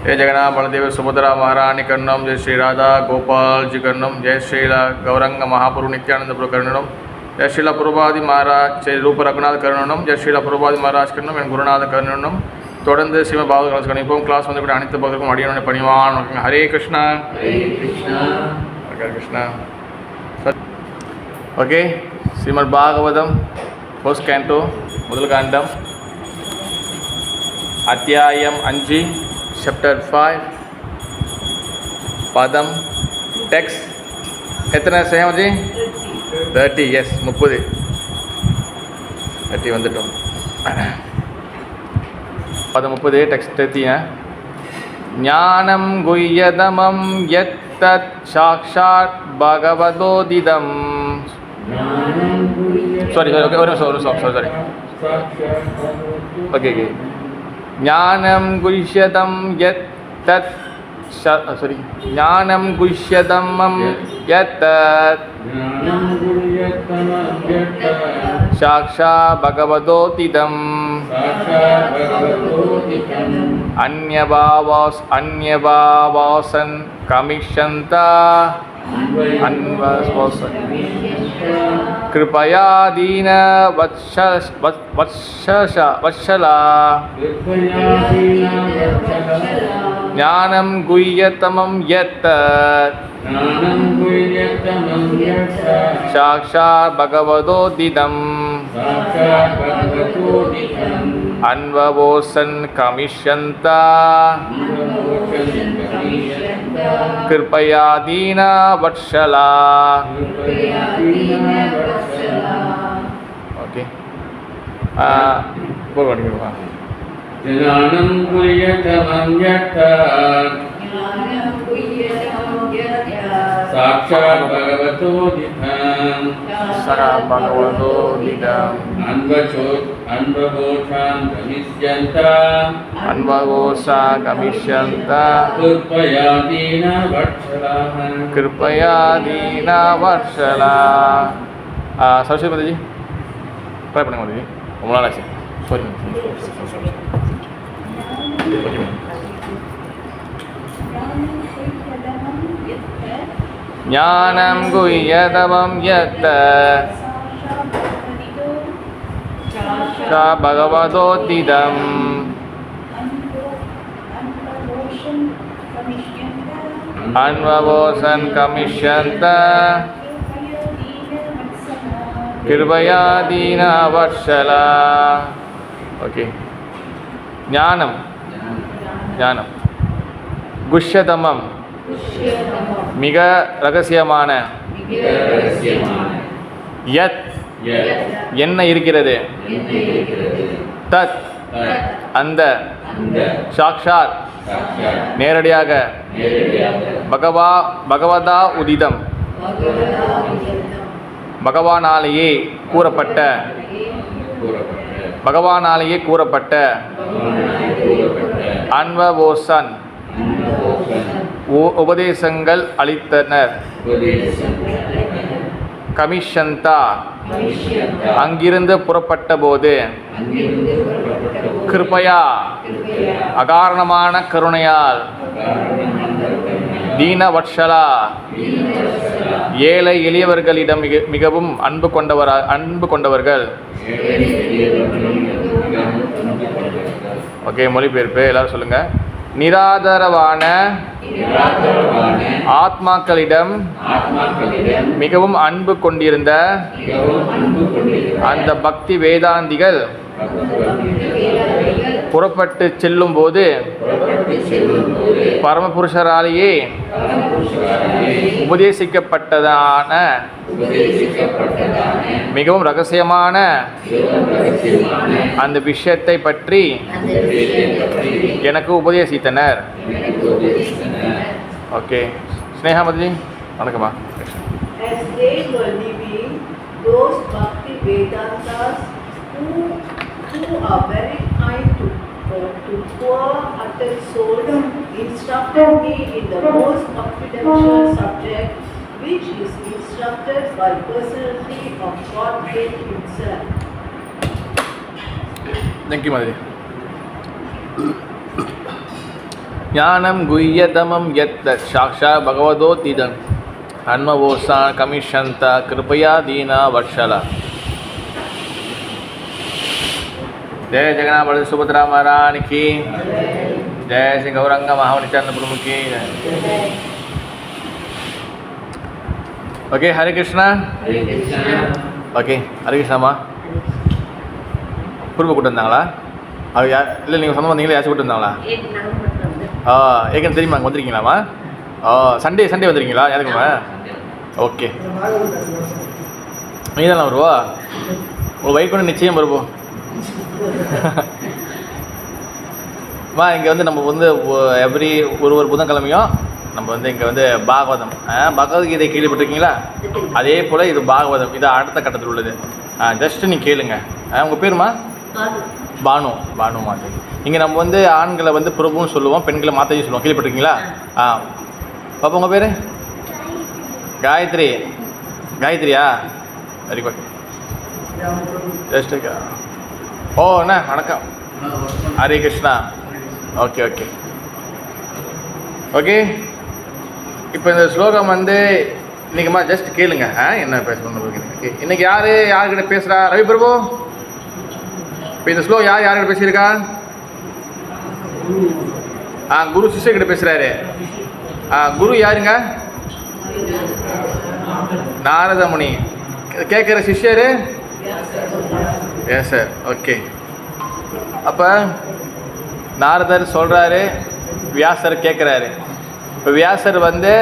जय जगन्नाथ बलदेव सुभद्रा महारानी कर्णम, जय श्री राधा गोपाल जी कर्णम, जय श्रीला गौरंग महाप्रभु नित्यानंद प्रभु कर्णम, जय श्रीला प्रभुपादी महाराज श्री रूप रघुनाथ कर्णम, जय श्रीला प्रभुपादी महाराज कर्णम एन गुरुनाथ कर्णम. தொடர்ந்து ஸ்ரீம பாகவத கணிப்போம். கிளாஸ் வந்து கூட அனைத்து பக்தருக்கும் அடியனுடைய பணிவான். Hare Krishna Hare Krishna. Okay, Srimad Bhagavatam first canto முதல் காண்டம் அத்தியாயம் 5 சாப்டர் 5 பதம் டெக்ஸ்ட் எத்தனை சேம் ஜி 30 எஸ் 30 வந்துட்டோம். பதம் 30 டெக்ஸ்ட் 30. ஞானம் குய்யதமம் யத்தத் சாக்ஷாத் பகவதோதிதம். சாரி ஓகே ஒரு நிமிஷம் சாரி ஓகே ஞானம் குய்யதம் யத்தத் சாரி ஞானம் குய்யதமம் யத்தத் சாக்ஷாத் பகவதோதிதம். अन्यभावासन कमिष्यन्ता कृपया दीन वत्सला ज्ञानं गुह्यतमं यत् साक्षात् भगवदोदितम् अन्ववोसन कमिष्यन्ता कृपया दीना वत्सला. ओके बोल बोल ज्ञानं गुह्यतमं यत् साक्षात् भगवतोदितम् अन्ववोषां गमिष्यन्ता कृपया दीना वत्सला. सरस्वती माता जी ट्राई பண்ணுங்க माता जी ரொம்ப நாள் ஆச்சு. சாரி ஞானம் குய்யதமம் யத் பகவதோதிதம் अन्ववोषं कमिष्यन्ता कृपया दीना वत्सला. ओके ஞானம் ஞானம் குஷ்யதமம் மிக ரகசியமான யத் என்ன இருக்கிறது தத் அந்த சாக்ஷாத் நேரடியாக பகவதா உதிதம் பகவானாலேயே கூறப்பட்ட அன்வவோசன் உபதேசங்கள் அளித்தனர். கமிஷந்தா அங்கிருந்து புறப்பட்ட போது கிருபையா அகாரணமான கருணையால் தீனவத்சலா ஏழை எளியவர்களிடம் மிகவும் அன்பு கொண்டவர்கள். ஓகே மொழிபெயர்ப்பு எல்லாரும் சொல்லுங்க. நிராதரவான ஆத்மாக்களிடம் மிகவும் அன்பு கொண்டிருந்த அந்த பக்தி வேதாந்திகள் புறப்பட்டு செல்லும் போது பரமபுருஷராலேயே உபதேசிக்கப்பட்டதான மிகவும் ரகசியமான அந்த விஷயத்தை பற்றி எனக்கு உபதேசித்தனர். ஓகே ஸ்னேகா மதி வணக்கம்மா. who are very kind to poor utter soul, instructed me in the most confidential subject, which is instructed by personality of Godhead Himself. Thank you, Madhuri. ஞானம் குய்யதமம் யத் சாக்ஷா பகவதோதிதம் அன்மவோசா கமிஷந்த கிருபயா தீனா வர்ஷலா. जय जगन्नाथ बल सुभद्रा महारानी की जय श्री गौरंग महावनिचंद प्रभु की जय. ओके हरे कृष्णा. ஓகே ஹரே கிருஷ்ணாமா. குடும்ப கூட்டம் இருந்தாங்களா? அது யார் இல்லை நீங்கள் சொந்த வந்தீங்களா? யாச்சும் கூட்டம் இருந்தாங்களா? ஏற்கனவே தெரியுமா அங்கே வந்துருக்கீங்களாம்மா? சண்டே வந்துருக்கீங்களா? யாருக்குமா? ஓகே நீ தானே வருவா? உங்கள் பைக் ஒன்று நிச்சயம் வருவோம். இங்கே வந்து நம்ம வந்து எவ்ரி ஒரு புதன்கிழமையும் நம்ம வந்து இங்கே வந்து பாகவதம் பகவத்கீதை கேள்விப்பட்டிருக்கீங்களா? அதே போல் இது பாகவதம், இது அடுத்த கட்டத்தில் உள்ளது. ஜஸ்ட்டு நீ கேளுங்க. உங்கள் பேருமா? பானு மாதேவி. இங்கே நம்ம வந்து ஆண்களை வந்து பிரபுன்னு சொல்லுவோம், பெண்களை மாதாஜி சொல்லுவோம். கேள்விப்பட்டிருக்கீங்களா? பாப்பா உங்கள் பேர்? காயத்ரியா? Very good. ஜஸ்ட் அண்ணா வணக்கம். ஹரே கிருஷ்ணா. ஓகே இப்போ இந்த ஸ்லோகம் வந்து இன்றைக்கிமா ஜஸ்ட் கேளுங்க. என்ன பேசணும் இன்றைக்கி யாருக்கிட்ட பேசுகிறா? ரவி பிரபு. இப்போ இந்த ஸ்லோகம் யார்கிட்ட பேசியிருக்கா? குரு சிஷ்யர்கிட்ட பேசுகிறாரு. குரு யாருங்க? நாரதமுனி. கேட்குற சிஷ்யர்? Yes sir. ஓகே. அப்போ நாரதர் சொல்கிறாரு, வியாசர் கேட்குறாரு. இப்போ வியாசர் வந்து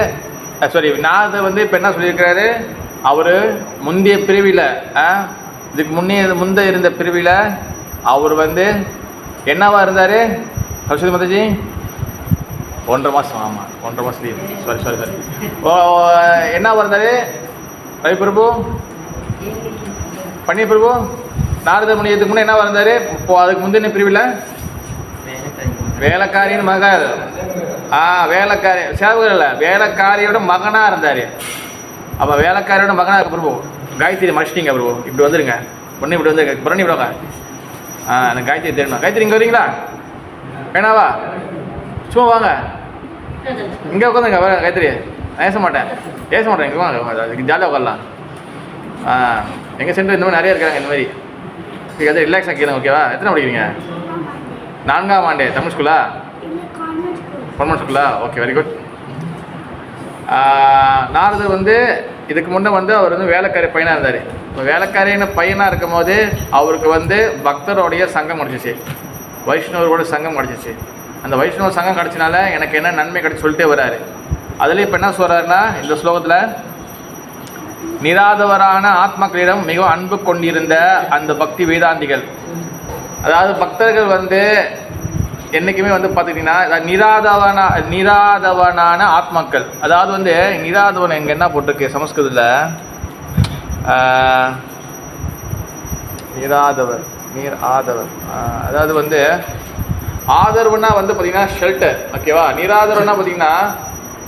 நாரதர் வந்து இப்போ என்ன சொல்லியிருக்கிறாரு? அவர் முந்தைய பிரிவில் இதுக்கு முந்தைய இருந்த பிரிவில் அவர் வந்து என்னவா இருந்தார்? சரஸ்வதி மாதாஜி 1.5 மாதம். ஆமாம் 1.5 மாதம் லீவ். சாரி. என்னவா இருந்தார்? ரவி பிரபு, பன்னீர் பிரபு. நாரத முனியத்துக்கு முன்னே என்ன இருந்தார்? இப்போ அதுக்கு முந்தின பிரிவில் வேலைக்காரியின் மகள். வேலைக்காரி சேவகர் இல்லை, வேலைக்காரியோட மகனாக இருந்தார். அப்போ வேலைக்காரியோட மகனாக இருக்க பிரபு. காயத்ரி மறைச்சிட்டிங்க பிரபு. இப்படி வந்துடுங்க. பொண்ணு இப்படி வந்துருங்க. புரணி விடுவாங்க. எனக்கு காயத்ரி தெரியணும். காயத்ரி இங்கே வரீங்களா? வேணாவா? சும்மா வாங்க, இங்கே உட்காந்துங்க. காயத்ரி பேச மாட்டேன் இங்கே வாங்க, ஜாலியாக உட்காரலாம். எங்கள் சென்டர் இந்த மாதிரி நிறைய இருக்காங்க. இந்த மாதிரி எதாவது ரிலாக்ஸாக கேளுங்க. ஓகேவா? எத்தனை படிக்கிறீங்க? 4ஆம் ஆண்டு. தமிழ் ஸ்கூலா? கான்வென்ட் ஸ்கூலா? Okay, very good. நாரதர் வந்து இதுக்கு முன்னே வந்து அவர் வந்து வேலைக்காரி பையனாக இருந்தார். இப்போ வேலைக்காரின்னு பையனாக இருக்கும் போது அவருக்கு வந்து பக்தருடைய சங்கம் கிடச்சிச்சு, வைஷ்ணவரோட சங்கம் கிடச்சிச்சு. அந்த வைஷ்ணவ சங்கம் கிடச்சினால எனக்கு என்ன நன்மை கிடச்சி சொல்லிட்டே வர்றாரு. அதில் இப்போ என்ன சொல்கிறாருன்னா, இந்த ஸ்லோகத்தில் நிராதவரான ஆத்மாக்களிடம் மிகவும் அன்பு கொண்டிருந்த அந்த பக்தி வேதாந்திகள், அதாவது பக்தர்கள் வந்து என்றைக்குமே வந்து பார்த்துக்கிட்டிங்கன்னா நிராதவனான ஆத்மாக்கள். அதாவது வந்து நிராதவன் எங்கே என்ன போட்டிருக்கு சமஸ்கிருதத்தில்? நீராதவர். அதாவது வந்து ஆதரவுனா வந்து பார்த்திங்கன்னா ஷெல்டர். ஓகேவா? நிராதரவுனா பார்த்திங்கன்னா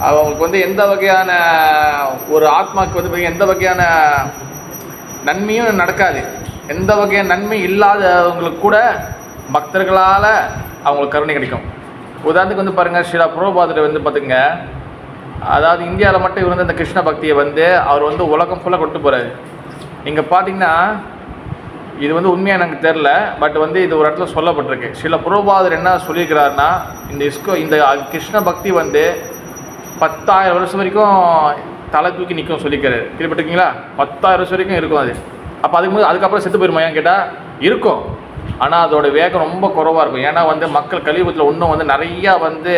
அவங்களுக்கு வந்து எந்த வகையான ஒரு ஆத்மாவுக்கு வந்து பார்த்திங்கன்னா எந்த வகையான நன்மையும் நடக்காது. எந்த வகையான நன்மை இல்லாதவங்களுக்கு கூட பக்தர்களால் அவங்களுக்கு கருணை கிடைக்கும். உதாரணத்துக்கு வந்து பாருங்கள், ஸ்ரீலா பிரபுபாதர் வந்து பார்த்துங்க, அதாவது இந்தியாவில் மட்டும் இவர் வந்து அந்த கிருஷ்ண பக்தியை வந்து அவர் வந்து உலகம் ஃபுல்லாக கொண்டு போகிறாரு. நீங்கள் பார்த்தீங்கன்னா இது வந்து உண்மையாக எனக்கு தெரில, பட் வந்து இது ஒரு இடத்துல சொல்லப்பட்டிருக்கு. ஸ்ரீலா பிரபுபாதர் என்ன சொல்லியிருக்கிறாருன்னா, இந்த கிருஷ்ண பக்தி வந்து 10,000 வருஷம் வரைக்கும் தலை தூக்கி நிற்கும் சொல்லிக்கிறாரு. கேள்விப்பட்டிருக்கீங்களா? 10,000 வருஷம் வரைக்கும் இருக்கும் அது. அப்போ அதுக்கப்புறம் செத்து போயிருமா கேட்டால் இருக்கும். ஆனால் அதோட வேகம் ரொம்ப குறைவாக இருக்கும். ஏன்னா வந்து மக்கள் கலியுகத்தில் இன்னும் வந்து நிறையா வந்து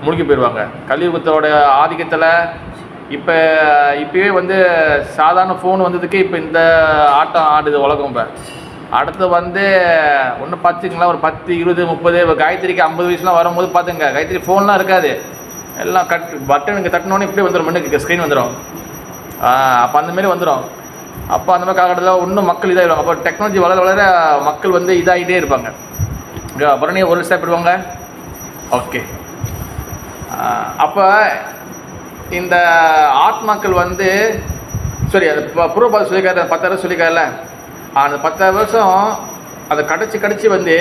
முழுகி போயிடுவாங்க. கலியுகத்தோட ஆதிக்கத்தில் இப்போவே வந்து சாதாரண ஃபோன் வந்ததுக்கு இப்போ இந்த ஆட்டம் ஆடுது உலகம். இப்போ அடுத்து வந்து ஒன்று பார்த்துங்களா, ஒரு 10, 20, 30 காயத்ரிக்கு 50 வயசுலாம் வரும்போது பார்த்துங்க, காயத்ரி ஃபோன்லாம் இருக்காது. எல்லாம் பட்டனுக்கு தட்டினோன்னே இப்படியே வந்துடும், மண்ணுக்கு ஸ்க்ரீன் வந்துடும். அப்போ அந்தமாரி வந்துடும். அப்போ அந்த மாதிரி காலகட்டத்தில் இன்னும் மக்கள் இதாகிடுவாங்க. அப்போ டெக்னாலஜி வளர வளர மக்கள் வந்து இதாகிட்டே இருப்பாங்க. அப்புறம் ஒரு ஸ்டெப் போயிடுவாங்க. ஓகே. அப்போ இந்த ஆத்மாக்கள் வந்து சரி, அது பூர்வபாத சொல்லிக்காரு, 10,000 சொல்லிக்காருல, அந்த 10,000 வருஷம் அதை கடிச்சு வந்து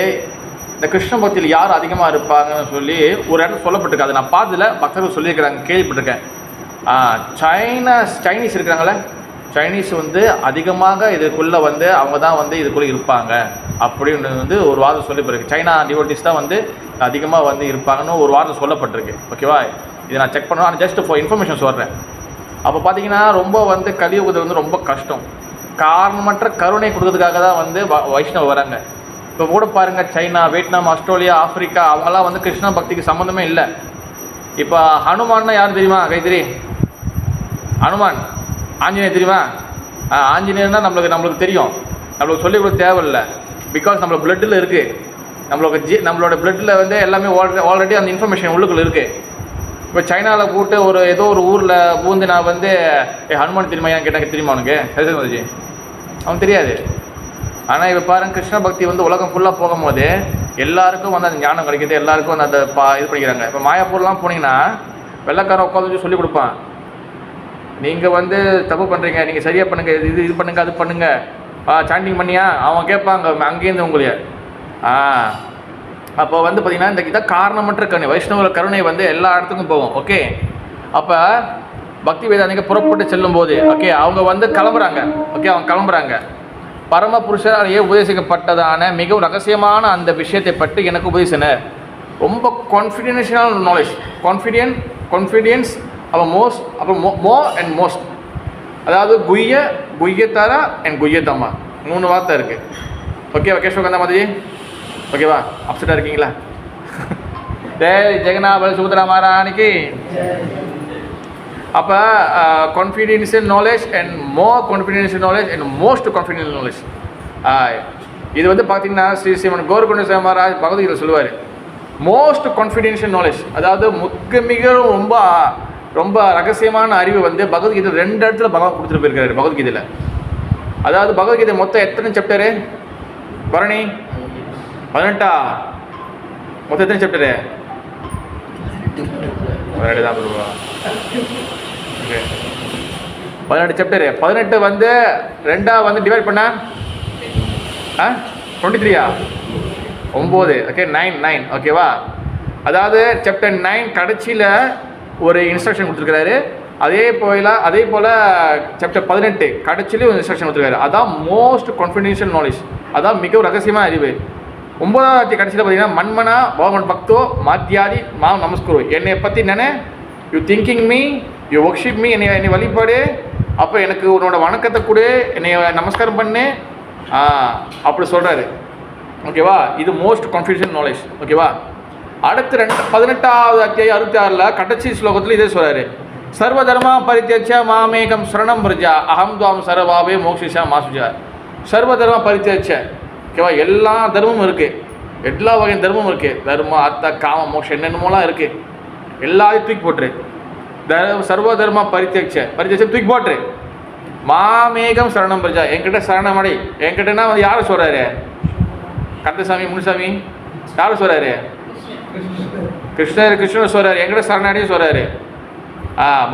இந்த கிருஷ்ண பக்தியில் யார் அதிகமாக இருப்பாங்கன்னு சொல்லி ஒரு இடத்துல சொல்லப்பட்டிருக்கு. அதை நான் பார்த்ததில்ல, பக்தர்கள் சொல்லியிருக்கிறாங்க, கேள்விப்பட்டிருக்கேன். சைனீஸ் இருக்கிறாங்களே, சைனீஸ் வந்து அதிகமாக இதுக்குள்ளே வந்து அவங்க தான் வந்து இதுக்குள்ளே இருப்பாங்க அப்படின்னு வந்து ஒரு வாதம் சொல்லப்பட்டிருக்கு. சைனா டிவோட்டிஸ் தான் வந்து அதிகமாக வந்து இருப்பாங்கன்னு ஒரு வாதம் சொல்லப்பட்டிருக்கு. ஓகேவா, இதை நான் செக் பண்ணுவேன், ஜஸ்ட் ஃபார் இன்ஃபர்மேஷன் சொல்கிறேன். அப்போ பார்த்தீங்கன்னா ரொம்ப வந்து கலியுகத்தில் வந்து ரொம்ப கஷ்டம், காரணமற்ற கருணை கொடுக்கறதுக்காக தான் வந்து வைஷ்ணவ வராங்க. இப்போ கூட பாருங்கள், சைனா, வியட்நாம், ஆஸ்திரேலியா, ஆஃப்ரிக்கா, அவங்களாம் வந்து கிருஷ்ண பக்திக்கு சம்மந்தமே இல்லை. இப்போ ஹனுமான்னா யார் தெரியுமா? கைத்திரி, ஹனுமான் ஆஞ்சநேயர் தெரியுமா? ஆஞ்சநேயர்னா நம்மளுக்கு தெரியும், நம்மளுக்கு சொல்லிக் கொடுக்க தேவையில்லை. பிகாஸ் நம்மளோட பிளட்டில் இருக்குது, நம்மளோட பிளட்டில் வந்து எல்லாமே ஆல்ரெடி அந்த இன்ஃபர்மேஷன் உள்ளுக்குள்ள இருக்குது. இப்போ சைனாவில் கூப்பிட்டு ஏதோ ஒரு ஊரில் பூந்து நான் வந்து ஹனுமான் தெரியுமா கேட்டாங்க, தெரியுமா அவனுக்கு? சரி, அவன் தெரியாது. ஆனால் இப்போ பாருங்கள், கிருஷ்ண பக்தி வந்து உலகம் ஃபுல்லாக போகும்போது எல்லாருக்கும் வந்து அந்த ஞானம் கிடைக்கிது, எல்லாருக்கும் வந்து அந்த இது பண்ணிக்கிறாங்க. இப்போ மாயாப்பூர்லாம் போனீங்கன்னா வெள்ளைக்காரன் உட்காந்து வச்சு சொல்லிக் கொடுப்பான், நீங்கள் வந்து தப்பு பண்ணுறீங்க, நீங்கள் சரியாக பண்ணுங்கள், இது பண்ணுங்கள், அது பண்ணுங்கள், சாண்டிங் பண்ணியா அவன் கேட்பாங்க அங்கேருந்து உங்களைய. அப்போ வந்து பார்த்திங்கன்னா இந்த இதான் காரணமற்ற கருணை, வைஷ்ணவ கருணை வந்து எல்லா இடத்துக்கும் போகும். ஓகே, அப்போ பக்தி வேதாந்திக புறப்பட்டு செல்லும்போது ஓகே அவங்க வந்து கிளம்புறாங்க. ஓகே, அவங்க கிளம்புறாங்க. பரமபுருஷராலேயே உபதேசிக்கப்பட்டதான மிகவும் ரகசியமான அந்த விஷயத்தை பற்றி எனக்கு உபதேசினர். ரொம்ப கான்ஃபிடென்ஷியல் நாலேஜ், கான்ஃபிடென்ஸ் அப்போ மோஸ்ட், அப்புறம் மோ அண்ட் மோஸ்ட், அதாவது குய்யத்தாரா அண்ட் குய்யத்தம்மா 3 வார்த்தை இருக்குது. ஓகேவா கேஷ்வகந்தா மாதிரி? ஓகேவா, அப்செட்டாக இருக்கீங்களா? ஜெய் ஜெகநாத சுபத்ரா மகாராணிக்கு. அப்போ confidential knowledge and confidential knowledge and most confidential knowledge. இது வந்து பார்த்தீங்கன்னா ஸ்ரீமன் கௌரகுண்ட மகாராஜ் பகவத்கீதை சொல்லுவார், மோஸ்ட் கான்ஃபிடென்ஷியல் நாலேஜ், அதாவது மிக ரொம்ப ரகசியமான அறிவு வந்து பகவத்கீதை 2 இடத்துல பகவான் கொடுத்துட்டு போயிருக்காரு பகவத்கீதையில். அதாவது பகவத்கீதை மொத்தம் எத்தனை சாப்டரு பரணி? 18. மொத்தம் எத்தனை சாப்டரு? 18 தான் சொல்லுவா. Okay, 18 chapter. 18 வந்து 2 வந்து டிவைட் பண்ண 23 9. ஓகே, 9. ஓகேவா, அதாவது சாப்டர் 9 கடைசியில் ஒரு இன்ஸ்ட்ரக்ஷன் கொடுத்துருக்காரு. அதே போல் சாப்டர் 18 கடைசியிலே ஒரு இன்ஸ்ட்ரக்ஷன் கொடுத்துருக்காரு. அதான் மோஸ்ட் கான்ஃபிடென்ஷியல் நாலேஜ், அதான் மிகவும் ரகசியமான அறிவு. 9வது கடைசியில் பார்த்தீங்கன்னா மன்மனா பகவான் பக்தோ மாத்தியாதி மாம் நமஸ்குரு, என்னை பற்றி நானே you thinking me, you worship me, என்னை வழிபாடு, அப்போ எனக்கு உன்னோட வணக்கத்தை கொடு, என்னை நமஸ்காரம் பண்ணு, அப்படி சொல்கிறாரு. ஓகேவா, இது மோஸ்ட் கான்ஃபிடென்ஷியல் நாலேஜ். ஓகேவா, அடுத்து 18வது அத்தியாயம் 66 கடைசி ஸ்லோகத்தில் இதே சொல்கிறாரு, சர்வ தர்மா பரித்யஜ்ய மாமேகம் சரணம் பிரஜா அகம் துவாம் சர்வாவே மோக்ஷிஷா மாசுஜா. சர்வ தர்மா பரித்யஜ்ய, ஓகேவா, எல்லா தர்மமும் இருக்குது, எல்லா வகையான தர்மமும் இருக்குது, தர்மம் அர்த்த காம மோட்சம் என்னென்னமோலாம் இருக்குது, எல்லாத்தையும் தூக்கி போட்டுரு. சர்வ தர்மா பரித்யஜ்ய தூக்கி போட்டுரு, மாமேகம் சரணம் பிரஜா, என்கிட்ட சரணமடை. என்கிட்டனா வந்து யாரை சொல்கிறாரு? கந்தசாமி, முனுசாமி, யாரை சொல்கிறாரு? கிருஷ்ணர் சொல்கிறார், என்கிட்ட சரணாடியும் சொல்கிறாரு.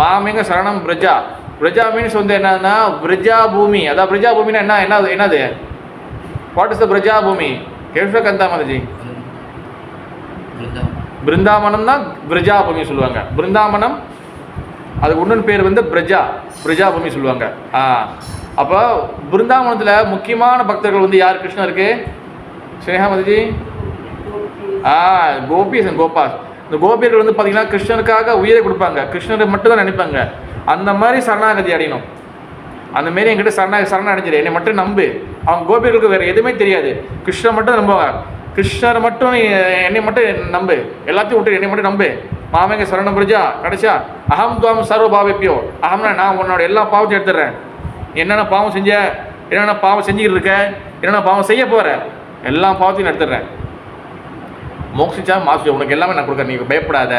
மாமேங்க சரணம் பிரஜா. பிரஜா மீன்ஸ் வந்து என்னன்னா பிரஜா பூமி. அதான் பிரஜா பூமின்னா என்னது? வாட் இஸ் த பிரஜா பூமி? கேஷ்வகந்தா மாதாஜி, பிருந்தாவனம் தான் பிரஜா பூமி சொல்லுவாங்க. பிருந்தாவனம் அதுக்கு இன்னொன்று பேர் வந்து பிரஜா பூமி சொல்லுவாங்க. அப்போ பிருந்தாவனத்தில் முக்கியமான பக்தர்கள் வந்து யார் கிருஷ்ணருக்கு? ஸ்னேகா மாதாஜி, கோபிஸ் அண்ட் கோபாஸ். இந்த கோபியர்கள் வந்து பார்த்தீங்கன்னா கிருஷ்ணனுக்காக உயிரை கொடுப்பாங்க, கிருஷ்ணரை மட்டும் தான் நினைப்பாங்க. அந்த மாதிரி சரணாகதி அடையணும். அந்தமாரி என்கிட்ட சரண அடைஞ்சிரு, என்னை மட்டும் நம்பு. அவங்க கோபியர்களுக்கு வேறு எதுவுமே தெரியாது, கிருஷ்ணரை மட்டும் நம்புவாங்க. கிருஷ்ணரை மட்டும் என்னை மட்டும் நம்பு, எல்லாத்தையும் விட்டு என்னை மட்டும் நம்பு. மாமேங்க சரணம் புரிஜா. கடைசியா அகம் துவாம் சர்வ பாவப்பியோ, அகம்னா நான் உன்னோட எல்லா பாவத்தையும் எடுத்துடுறேன். என்னென்ன பாவம் செஞ்ச, என்னென்ன பாவம் செஞ்சுக்கிட்டு இருக்க, என்னென்ன பாவம் செய்ய போகிற, எல்லா பாவத்தையும் எடுத்துடுறேன். மோக்ஷிச்சா மாசுச்சா, உனக்கு எல்லாமே நான் கொடுக்குறேன், நீங்கள் பயப்படாத.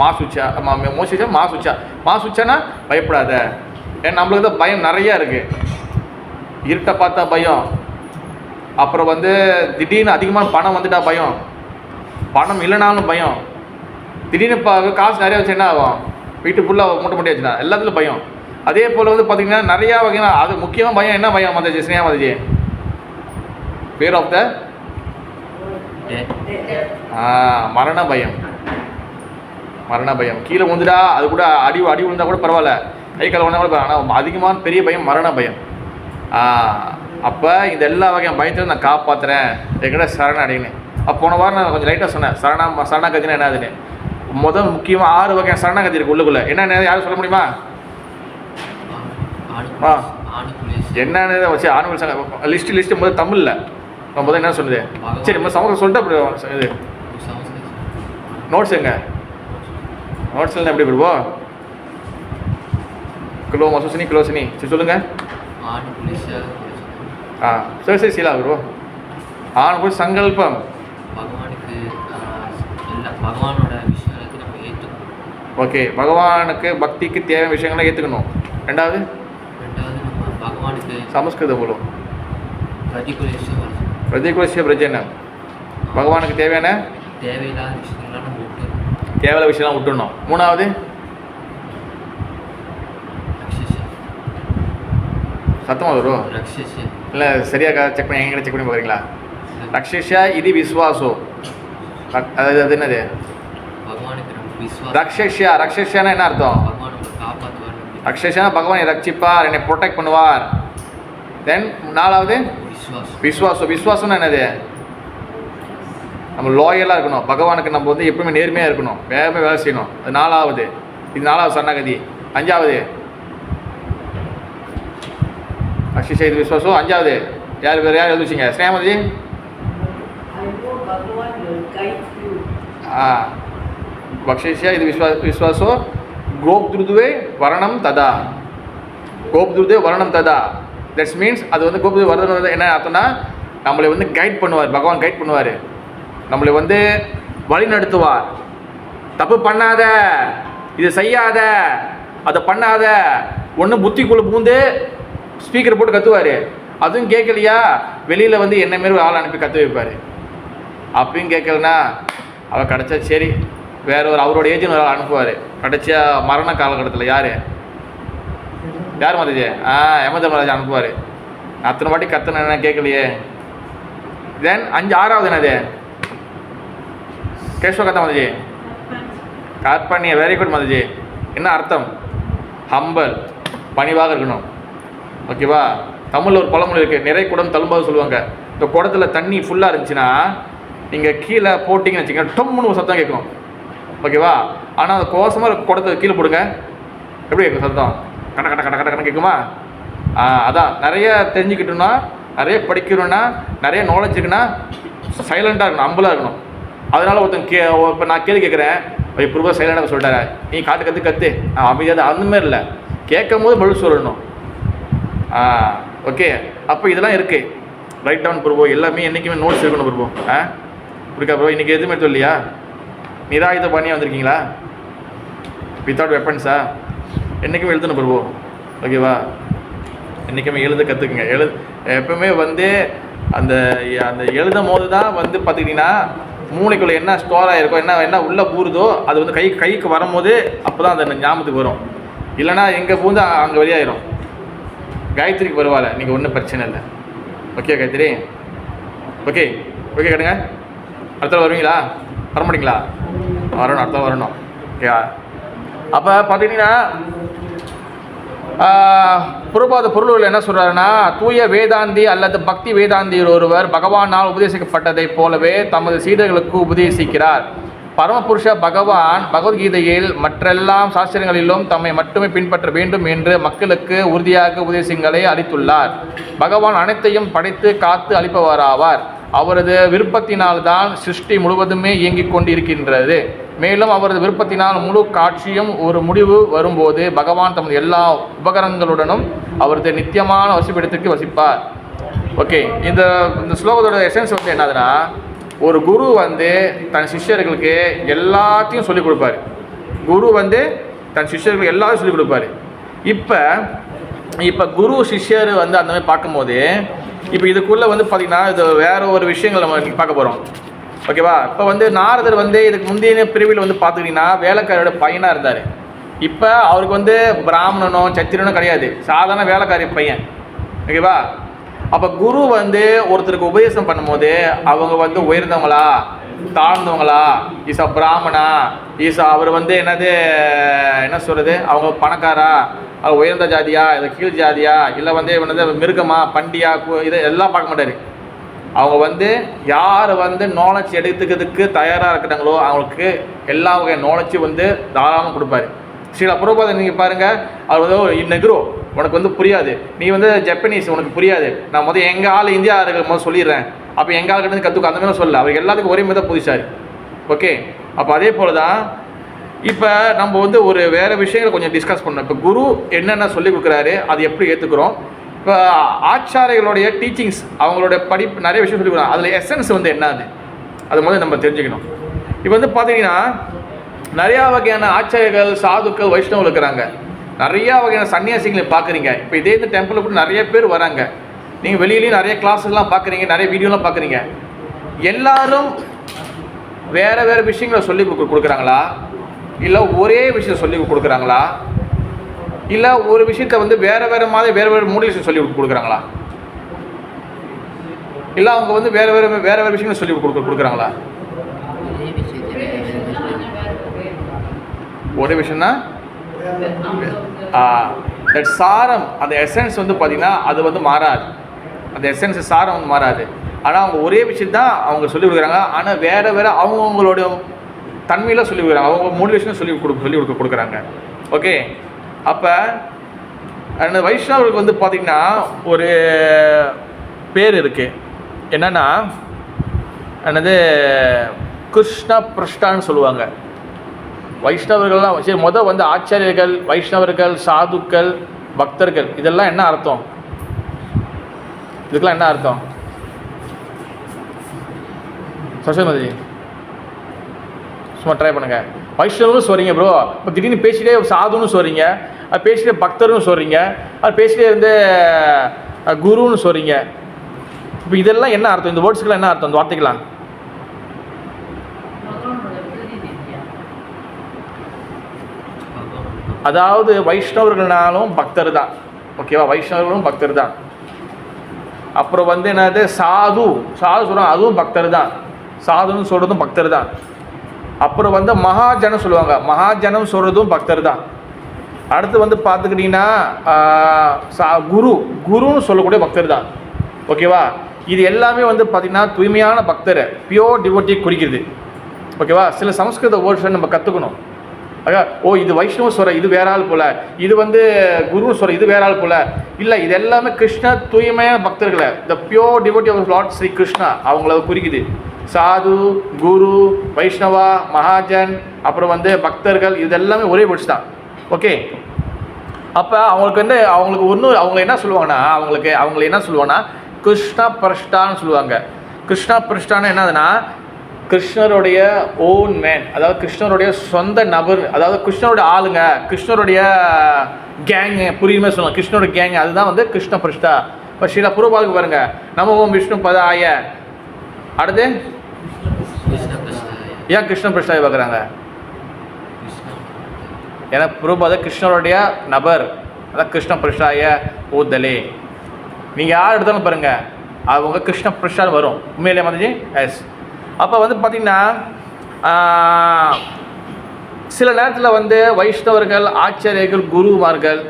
மாசுச்சா மோசிச்சா மாசுச்சானா பயப்படாத. ஏன்னா நம்மளுக்கு தான் பயம் நிறையா இருக்குது. இருட்டை பார்த்தா பயம், அப்புறம் வந்து திடீர்னு அதிகமான பணம் வந்துட்டா பயம், பணம் இல்லைனாலும் பயம், திடீர்னு காசு நிறையா வச்சு என்ன ஆகும், வீட்டு ஃபுல்லாக மூட்டை மூட்டை வச்சுனா எல்லாத்துலையும் பயம். அதே போல் வந்து பார்த்திங்கன்னா நிறையா வகையான அது முக்கியமாக பயம். என்ன பயம் Mataji? Sneha Mataji, fear of the மரண பயம். மரண பயம். கீழே விழுந்துட்டா அது கூட அடி விழுந்தா கூட பரவாயில்ல, கை கால் விழுந்தா கூட பரவாயில்ல. ஆனால் அதிகமான பெரிய பயம் மரண பயம். அப்போ இந்த எல்லா வகையான பயத்திலும் நான் காப்பாற்றுறேன், என்கிட்ட சரண அடையினேன். அப்போ போன வாரம் நான் கொஞ்சம் லைட்டாக சொன்னேன் சரணாகதினா என்னதுன்னு. முதல் முக்கியமாக 6 வகையான சரணாகதி இருக்குது உள்ளுக்குள்ளே. என்னென்ன யாரும் சொல்ல முடியுமா? என்னென்ன வச்சு ஆணுவல் லிஸ்ட்டு முதல் தமிழில் முதல் என்ன சொன்னது? சரி முதல் சமூகம் சொல்லிட்டு அப்புறம் இது நோட்ஸ் எங்க நோட்ஸ்லாம் எப்படி விடுவோம்? கிலோ மசூசினி கிலோசினி சரி சொல்லுங்கள். சரி சரி சீலா விடுவோம். ஆணுக்குள் சங்கல்பம் ஓகே, பகவானுக்கு பக்திக்கு தேவையான விஷயங்கள்லாம் ஏற்றுக்கணும். ரெண்டாவது சமஸ்கிருதம் போலும் பிரதிகுலேஷ பிரஜனம், பகவானுக்கு தேவையான தேவையான விஷயம்லாம் விட்டுடணும். மூணாவது சத்தமாக வரும் இல்லை சரியாக செக் பண்ணி எங்கிட்ட செக் பண்ணி பார்க்குறீங்களா? ரக்ஷா இது விஸ்வாசோ, அது என்னது? ரக்ஷானா என்ன அர்த்தம்? ரக்ஷா பகவான் ரட்சிப்பார், என்னை ப்ரொடெக்ட் பண்ணுவார். தென் நாலாவது விஸ்வாசம். விஸ்வாசம்னா என்னது? நம்ம லாயலாக இருக்கணும், பகவானுக்கு நம்ம வந்து எப்பவுமே நேர்மையாக இருக்கணும், வேகமாக வேலை செய்யணும். அது நாலாவது. இது 4வது சரணாகதி. 5வது ரக்ஷா இது விஸ்வாசம். 5வது யார் வேறு யார் எழுதிச்சிங்க? ஸ்ரேமதி. பக்ஷா இது விஸ்வாசோ கோப்துருதுவே வரணம் ததா. கோப்துருதே வரணம் ததா. தட்ஸ் மீன்ஸ் அது வந்து கோப்துருதே வரணம் என்ன அர்த்தம்னா, நம்மளை வந்து கைட் பண்ணுவார், பகவான் கைட் பண்ணுவார், நம்மளை வந்து வழி நடத்துவார். தப்பு பண்ணாத, இதை செய்யாத, அதை பண்ணாத, ஒன்று புத்திக்குள்ளே பூந்து ஸ்பீக்கர் போட்டு கத்துவார். அதுவும் கேட்கலையா வெளியில் வந்து என்ன மாரி ஆள் அனுப்பி கற்று வைப்பார். அப்பயும் கேட்கலன்னா அவள் கிடச்சா சரி வேறு ஒரு அவரோட ஏஜென்ட் ஒரு ஆள் அனுப்புவார். கிடச்சா மரண காலகட்டத்தில் யார் மாதாஜி? யமதர்மராஜா அனுப்புவார். அத்தனை வாட்டி கத்தனை என்ன கேட்கலையே. தென் 6வது என்னது? கேஷ்வ கத்தா மாதாஜி. கார்பண்ய. வெரி குட் மாதாஜி. என்ன அர்த்தம்? ஹம்பல், பணிவாக இருக்கணும். ஓகேவா? தமிழில் ஒரு பழமொழி இருக்குது, நிறை குடம் தழும்பாக சொல்லுவாங்க. இந்த குடத்தில் தண்ணி ஃபுல்லாக இருந்துச்சுன்னா நீங்கள் கீழே போட்டிங்கன்னு வச்சுக்கோங்க, டொம்முன்னு ஒரு சத்தம் கேட்கும். ஓகேவா? ஆனால் அந்த கோசமாக குடத்தை கீழே போடுங்க, எப்படி கேட்கும் சத்தம்? கட கட கட கடன்னு கேட்குமா? அதான் நிறைய தெரிஞ்சுக்கிட்டோன்னா, நிறைய படிக்கணும்னா, நிறைய நாலேஜ் இருக்குன்னா சைலண்ட்டாக இருக்கணும், அம்பலாக இருக்கணும். அதனால் ஒருத்தன் இப்போ நான் கேள்வி கேட்குறேன், இப்போ சைலண்டாக சொல்லிட்டாரு, நீ கற்று அமைதியாக அந்தமாரி இல்லை, கேட்கும் போது பதில் சொல்லணும். ஓகே, அப்போ இதெல்லாம் இருக்குது. ரைட் டவுன் ப்ரோ, எல்லாமே என்றைக்குமே நோட்ஸ் இருக்கணும் ப்ரோ. இருக்கா ப்ரோ? இன்றைக்கி எதுவுமே சொல்லியா? நிராயுத பாணியாக வந்திருக்கீங்களா? வித்தவுட் வெப்பன்ஸா? என்றைக்குமே எழுதணும் ப்ரோ. ஓகேவா? என்றைக்குமே எழுத கற்றுக்குங்க. எப்பவுமே வந்து அந்த அந்த எழுதும் போது தான் வந்து பார்த்துக்கிட்டிங்கன்னா மூளைக்குள்ளே என்ன ஸ்டோர் ஆகிருக்கோ, என்ன உள்ளே பூருதோ அது வந்து கைக்கு வரும்போது அப்போ தான் அந்த ஞாபகத்துக்கு வரும். இல்லைனா எங்கே பூந்து அங்கே வெளியாயிரும். காயத்ரிக்கு பரவாயில்ல, நீங்கள் ஒன்றும் பிரச்சனை இல்லை. ஓகே காயத்ரி? ஓகே ஓகே கேட்டுங்க. அடுத்த வருவீங்களா? வர மாட்டிங்களா? வரணும், அடுத்த வரணும். ஓகே. அப்போ பார்த்திங்கன்னா புறபாத பொருள்கள் என்ன சொல்கிறாருன்னா, தூய வேதாந்தி அல்லது பக்தி வேதாந்தி ஒருவர் பகவானால் உபதேசிக்கப்பட்டதைப் போலவே தமது சீடர்களுக்கு உபதேசிக்கிறார். பரமபுருஷ பகவான் பகவத்கீதையில் மற்றெல்லாம் சாஸ்திரங்களிலும் தம்மை மட்டுமே பின்பற்ற வேண்டும் என்று மக்களுக்கு உறுதியாக உபதேசங்களை அளித்துள்ளார். பகவான் அனைத்தையும் படைத்து காத்து அளிப்பவராவார். அவரது விருப்பத்தினால்தான் சிருஷ்டி முழுவதுமே இயங்கிக் கொண்டிருக்கின்றது. மேலும் அவரது விருப்பத்தினால் முழு காட்சியும் ஒரு முடிவு வரும்போது பகவான் தமது எல்லா உபகரணங்களுடனும் அவரது நித்தியமான வசிப்பிடத்திற்கு வசிப்பார். ஓகே, இந்த ஸ்லோகத்தோட எசன்ஸ் வந்து என்னதுன்னா, ஒரு குரு வந்து தன் சிஷ்யர்களுக்கு எல்லாத்தையும் சொல்லிக் கொடுப்பார். குரு வந்து தன் சிஷ்யர்களுக்கு எல்லாத்தையும் சொல்லிக் கொடுப்பார். இப்போ குரு சிஷ்யர் வந்து அந்த மாதிரி பார்க்கும்போது இப்போ இதுக்குள்ளே வந்து பார்த்திங்கன்னா இது வேறு ஒரு விஷயங்கள் நம்ம பார்க்க போகிறோம். ஓகேவா? இப்போ வந்து நாரதர் வந்து இதுக்கு முந்தைய பிரிவில் வந்து பார்த்துக்கிட்டிங்கன்னா வேலைக்காரியோட பையனாக இருந்தார். இப்போ அவருக்கு வந்து பிராமணனோ சத்திரனோ கிடையாது, சாதாரண வேலைக்காரி பையன். ஓகேவா? அப்போ குரு வந்து ஒருத்தருக்கு உபதேசம் பண்ணும்போது அவங்க வந்து உயர்ந்தவங்களா தாழ்ந்தவங்களா, ஈசா பிராமணா, ஈசா அவர் வந்து என்ன சொல்கிறது, அவங்க பணக்காரா, அவர் உயர்ந்த ஜாதியா, இல்லை கீழ் ஜாதியா, இல்லை வந்து என்னது மிருகமா, பண்டியா, இதை எல்லாம் பார்க்க மாட்டார். அவங்க வந்து யார் வந்து நாலேஜ் எடுத்துக்கிறதுக்கு தயாராக இருக்கிறாங்களோ அவங்களுக்கு எல்லா வகை நாலேஜும் வந்து தாராளமாக கொடுப்பாரு. ஸ்ரீல பிரபுபாதர் நீங்கள் பாருங்கள், அவர் வந்து நெக்ரோ உனக்கு வந்து புரியாது, நீ வந்து ஜப்பனீஸ் உனக்கு புரியாது, நான் முதல் எங்கள் ஆள் இந்தியா முதல் சொல்லிடுறேன், அப்போ எங்கள் ஆள்கிட்ட கற்றுக்க அந்த மாதிரி சொல்லலை. அவர் எல்லாத்துக்கும் ஒரே மாதிரி தான் புதுசார். ஓகே, அப்போ அதே போல் தான் இப்போ நம்ம வந்து ஒரு வேறு விஷயங்களை கொஞ்சம் டிஸ்கஸ் பண்ணோம். இப்போ குரு என்னென்ன சொல்லிக் கொடுக்குறாரு, அது எப்படி ஏற்றுக்கிறோம். இப்போ ஆச்சாரியர்களுடைய டீச்சிங்ஸ், அவங்களுடைய படிப்பு நிறைய விஷயம் சொல்லிக் கொடுக்குறாங்க, அதில் எசன்ஸ் வந்து என்னது அது முதல்ல நம்ம தெரிஞ்சுக்கணும். இப்போ வந்து பார்த்தீங்கன்னா நிறையா வகையான ஆச்சாரியர்கள், சாதுக்கள், வைஷ்ணவர்கள் இருக்கிறாங்க. நிறையா வகையான சன்னியாசிகளை பார்க்குறீங்க. இப்போ இதே இந்த டெம்பிளில் கூட நிறைய பேர் வராங்க. நீங்கள் வெளியிலேயும் நிறைய கிளாஸஸ்லாம் பார்க்குறீங்க, நிறைய வீடியோலாம் பார்க்குறீங்க. எல்லாரும் வேறு வேறு விஷயங்களை சொல்லி கொடுக்குறாங்களா, இல்லை ஒரே விஷயத்தை சொல்லி கொடுக்குறாங்களா, இல்லை ஒரு விஷயத்தை வந்து வேறு வேறு மாதிரி வேறு வேறு மோட்டிவேஷன் சொல்லி கொடுக்குறாங்களா, இல்லை அவங்க வந்து வேறு வேறு விஷயங்களை சொல்லி கொடுக்குறாங்களா? ஒரே விஷயம்னா தட் சாரம், அந்த எசன்ஸ் வந்து பார்த்திங்கன்னா அது வந்து மாறாது. அந்த எசன்ஸ் சாரம் வந்து மாறாது. ஆனால் அவங்க ஒரே விஷயம் தான் அவங்க சொல்லிக் கொடுக்குறாங்க. ஆனால் வேறு வேறு அவங்கவுங்களோட தன்மையில் சொல்லிக் கொடுக்குறாங்க, அவங்க மோட்டிவேஷனை சொல்லி கொடுக்குறாங்க. ஓகே, அப்போ அந்த வைஷ்ணவர்களுக்கு வந்து பார்த்திங்கன்னா ஒரு பேர் இருக்குது. என்னென்னா என்னது கிருஷ்ண பிரஷ்டான்னு சொல்லுவாங்க. வைஷ்ணவர்கள்லாம் சரி, முதல் வந்து ஆச்சாரியர்கள், வைஷ்ணவர்கள், சாதுக்கள், பக்தர்கள், இதெல்லாம் என்ன அர்த்தம்? இதுக்கெல்லாம் என்ன அர்த்தம்? சசிமதி சும்மா ட்ரை பண்ணுங்க. வைஷ்ணவரும் சொல்கிறீங்க ப்ரோ, இப்போ திடீர்னு பேசிட்டே சாதுன்னு சொல்கிறீங்க, அது பேசிட்டே பக்தர்னு சொல்கிறீங்க, அது பேசிட்டே இருந்து குருன்னு சொல்கிறீங்க. இப்போ இதெல்லாம் என்ன அர்த்தம்? இந்த வேர்ட்ஸுக்கெல்லாம் என்ன அர்த்தம்? இந்த வார்த்தைக்கலாம் அதாவது வைஷ்ணவர்கள்னாலும் பக்தர் தான். ஓகேவா, வைஷ்ணவர்களும் பக்தர் தான். அப்புறம் வந்து என்னது சாது சொல்கிறாங்க, அதுவும் பக்தர் தான். சாதுன்னு சொல்கிறதும் பக்தர் தான். அப்புறம் வந்து மகாஜனம் சொல்லுவாங்க, மகாஜனம் சொல்கிறதும் பக்தர் தான். அடுத்து வந்து பார்த்துக்கிட்டிங்கன்னா குருன்னு சொல்லக்கூடிய பக்தர் தான். ஓகேவா, இது எல்லாமே வந்து பார்த்திங்கன்னா தூய்மையான பக்தரை, பியோர் டிவோட்டி குறிக்கிறது. ஓகேவா, சில சமஸ்கிருத வேர்ட்ஸை நம்ம கற்றுக்கணும். ஓ இது வைஷ்ணவ சொல்கிற இது வேற ஆள் போல், இது வந்து குரு சொல்கிற இது வேற ஆள் போல். இல்லை, இது எல்லாமே கிருஷ்ண தூய்மையான பக்தர்களை, the pure devotee of lord Shri Krishna அவங்கள குறிக்குது. சாது, குரு, வைஷ்ணவா, மகாஜன், அப்புறம் வந்து பக்தர்கள், இது எல்லாமே ஒரே வேர்ட்ஸ் தான். ஓகே, அப்போ அவங்களுக்கு வந்து அவங்க என்ன சொல்லுவாங்கன்னா அவங்களை என்ன சொல்லுவாங்கன்னா கிருஷ்ண பிரஷ்டான்னு சொல்லுவாங்க. கிருஷ்ண பிரஷ்டான்னு என்னதுன்னா கிருஷ்ணருடைய ஓன் மேன், அதாவது கிருஷ்ணருடைய சொந்த நபர், அதாவது கிருஷ்ணருடைய ஆளுங்க, கிருஷ்ணருடைய கேங்கு, புரியுமே சொல்லுவாங்க, கிருஷ்ணருடைய கேங்கு, அதுதான் வந்து கிருஷ்ண பிரஷ்டா. இப்போ ஸ்ரீல பிரபுபாதுக்கு பாருங்க, நம்ம ஓம் விஷ்ணு பத ஆய, அடுத்து ஏன் கிருஷ்ண பிரஷ்டாவை பார்க்குறாங்க? ஏன்னா பிரபுபாத கிருஷ்ணருடைய நபர், அதான் கிருஷ்ண பிரஷ்டாய ஊதலே. நீங்கள் யார் எடுத்தாலும் பாருங்கள் அவங்க கிருஷ்ண பிரஷ்டா வரும். உண்மையிலே மாதிரி எஸ். அப்போ வந்து பார்த்திங்கன்னா சில நேரத்தில் வந்து வைஷ்ணவர்கள், ஆச்சாரியர்கள், குருமார்கள்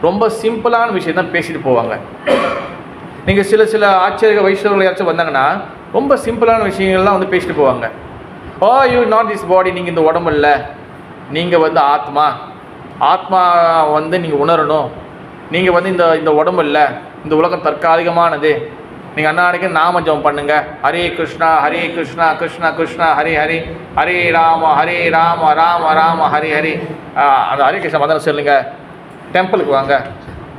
ரொம்ப சிம்பிளான விஷயம் தான் பேசிட்டு போவாங்க. நீங்கள் சில ஆச்சாரியர்கள், வைஷ்ணவர்கள் யாராச்சும் வந்தாங்கன்னா ரொம்ப சிம்பிளான விஷயங்கள்லாம் வந்து பேசிட்டு போவாங்க. ஓ யூ நாட் திஸ் பாடி, நீங்கள் இந்த உடம்பு இல்லை, நீங்கள் வந்து ஆத்மா வந்து நீங்கள் உணரணும், நீங்கள் வந்து இந்த உடம்பு இல்லை, இந்த உலகம் தற்காலிகமானது, நீங்கள் அன்னாடிக்கு நாம ஜபம் பண்ணுங்க, ஹரே கிருஷ்ணா கிருஷ்ணா கிருஷ்ணா ஹரே ஹரே, ஹரே ராம ராம ராம ஹரே ஹரே. அந்த ஹரே கிருஷ்ணா மதனை சொல்லுங்க, டெம்பிளுக்கு வாங்க,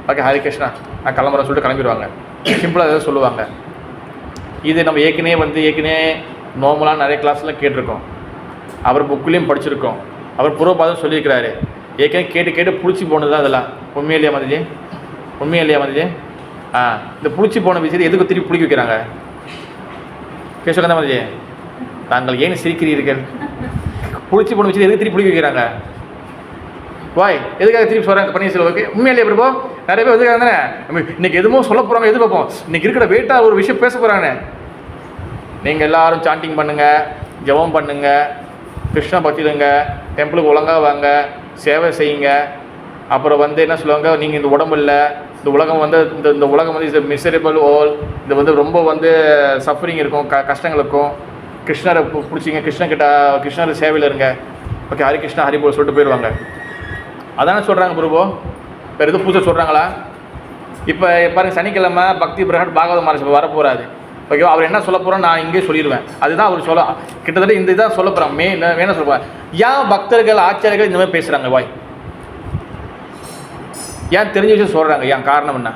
ஓகே ஹரே கிருஷ்ணா நான் கிளம்புறேன் சொல்லிட்டு கிளம்பிடுவாங்க. சிம்பிளாக ஏதாவது சொல்லுவாங்க. இது நம்ம ஏற்கனவே நார்மலாக நிறைய கிளாஸ்லாம் கேட்டிருக்கோம், அவர் புக்குலேயும் படிச்சிருக்கோம், அவர் பூர்வபாதம் சொல்லியிருக்கிறாரு. ஏற்கனவே கேட்டு பிடிச்சி போனது தான் அதெல்லாம். உண்மையிலேயே மதிஜி இந்த புளிச்சி போன விஷயத்தை எதுக்கு திருப்பி பிடிக்க வைக்கிறாங்க? கேசவகந்தா மதிஜி, தாங்கள் ஏன் சிரிக்கிறீர்கள்? புளிச்சி போன விஷயத்தை எதுக்கு திருப்பி பிடிக்க வைக்கிறாங்க? வாய் எதுக்காக திருப்பி சொல்கிறாங்க? பண்ணி சொல்லுவாங்க. உண்மையிலேயே பிரபு நிறைய பேர் வந்துருக்காங்க தானே, இன்னைக்கு எதுவும் சொல்ல போகிறாங்க, எதிர்பார்ப்போம் இன்னைக்கு இருக்கிற வெயிட்டாக ஒரு விஷயம் பேச போகிறாங்க. நீங்கள் எல்லாரும் சாண்டிங் பண்ணுங்கள், ஜெபம் பண்ணுங்கள், கிருஷ்ண பக்திடுங்க, டெம்பிளுக்கு ஒழுங்காக வாங்க, சேவை செய்யுங்க. அப்புறம் வந்து என்ன சொல்லுவாங்க, நீங்கள் இந்த உடம்பு இல்லை, இந்த உலகம் வந்து இந்த உலகம் வந்து இஸ் மிசரபிள் ஆல், இது வந்து ரொம்ப வந்து சஃபரிங் இருக்கும், கஷ்டங்கள் இருக்கும். கிருஷ்ணரை பிடிச்சிங்க, கிருஷ்ணர் சேவையில் இருங்க. ஓகே, ஹரி கிருஷ்ணா ஹரி போல் சொல்லிட்டு போயிடுவாங்க. அதானே சொல்கிறாங்க பிரபு, வேறு எதுவும் பூஜை சொல்கிறாங்களா? இப்போ பாருங்கள், சனிக்கிழமை பக்தி பிரகட் பாகவத மகாராஜ் வர போகிறாரு. ஓகேவா, அவர் என்ன சொல்ல போகிறோம் நான் இங்கே சொல்லிடுவேன். அதுதான் அவர் சொல்ல, கிட்டத்தட்ட இந்த இதான் சொல்ல போகிறோம். வேணா சொல்லுவேன், ஏன் பக்தர்கள் ஆச்சாரியர்கள் இந்த மாதிரி பேசுகிறாங்க? வாய் ஏன் தெரிஞ்ச விஷயம் சொல்கிறாங்க? ஏன் காரணம் என்ன?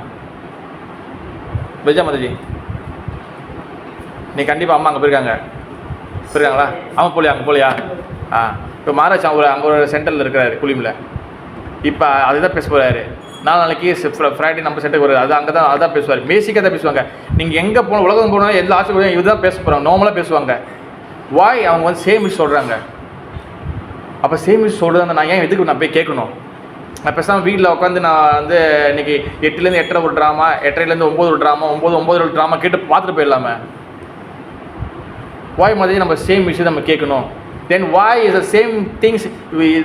விஜயா மாதாஜி, நீ கண்டிப்பாக அம்மா அங்கே போயிருக்காங்களா? அவன் போலியா? அங்கே போலியா? இப்போ மகாராஜ் அங்கே ஒரு சென்டரில் இருக்கிறாரு குளிமில். இப்போ அதுதான் பேச போகிறாரு. நாளைக்கு ஃப்ரைடே நம்ம சென்டருக்கு வருது, அது அங்கே தான் அதான் பேசுவார். பேசிக்காக தான் பேசுவாங்க. நீங்கள் எங்கே போகணும், உலகம் போனால் எல்லா ஆசை இது தான் பேச போகிறாங்க, நார்மலாக பேசுவாங்க. வாய் அவங்க வந்து சேம் விஷயம் சொல்கிறாங்க. அப்போ சேம் விஷயம் சொல்கிறது நான் ஏன் எதுக்கு நான் போய் கேட்கணும்? நான் பேசாமல் வீட்டில் உட்காந்து நான் வந்து இன்றைக்கி 8லேருந்து 8:30 ஒரு ட்ராமா, 8:30லேருந்து 9 ஒரு ட்ராமா, 9 ஒரு ட்ராமா கேட்டு பார்த்துட்டு போயிடலாமே. வாய் மாதிரி நம்ம சேம் விஷயம் நம்ம கேட்கணும். Then why is the same things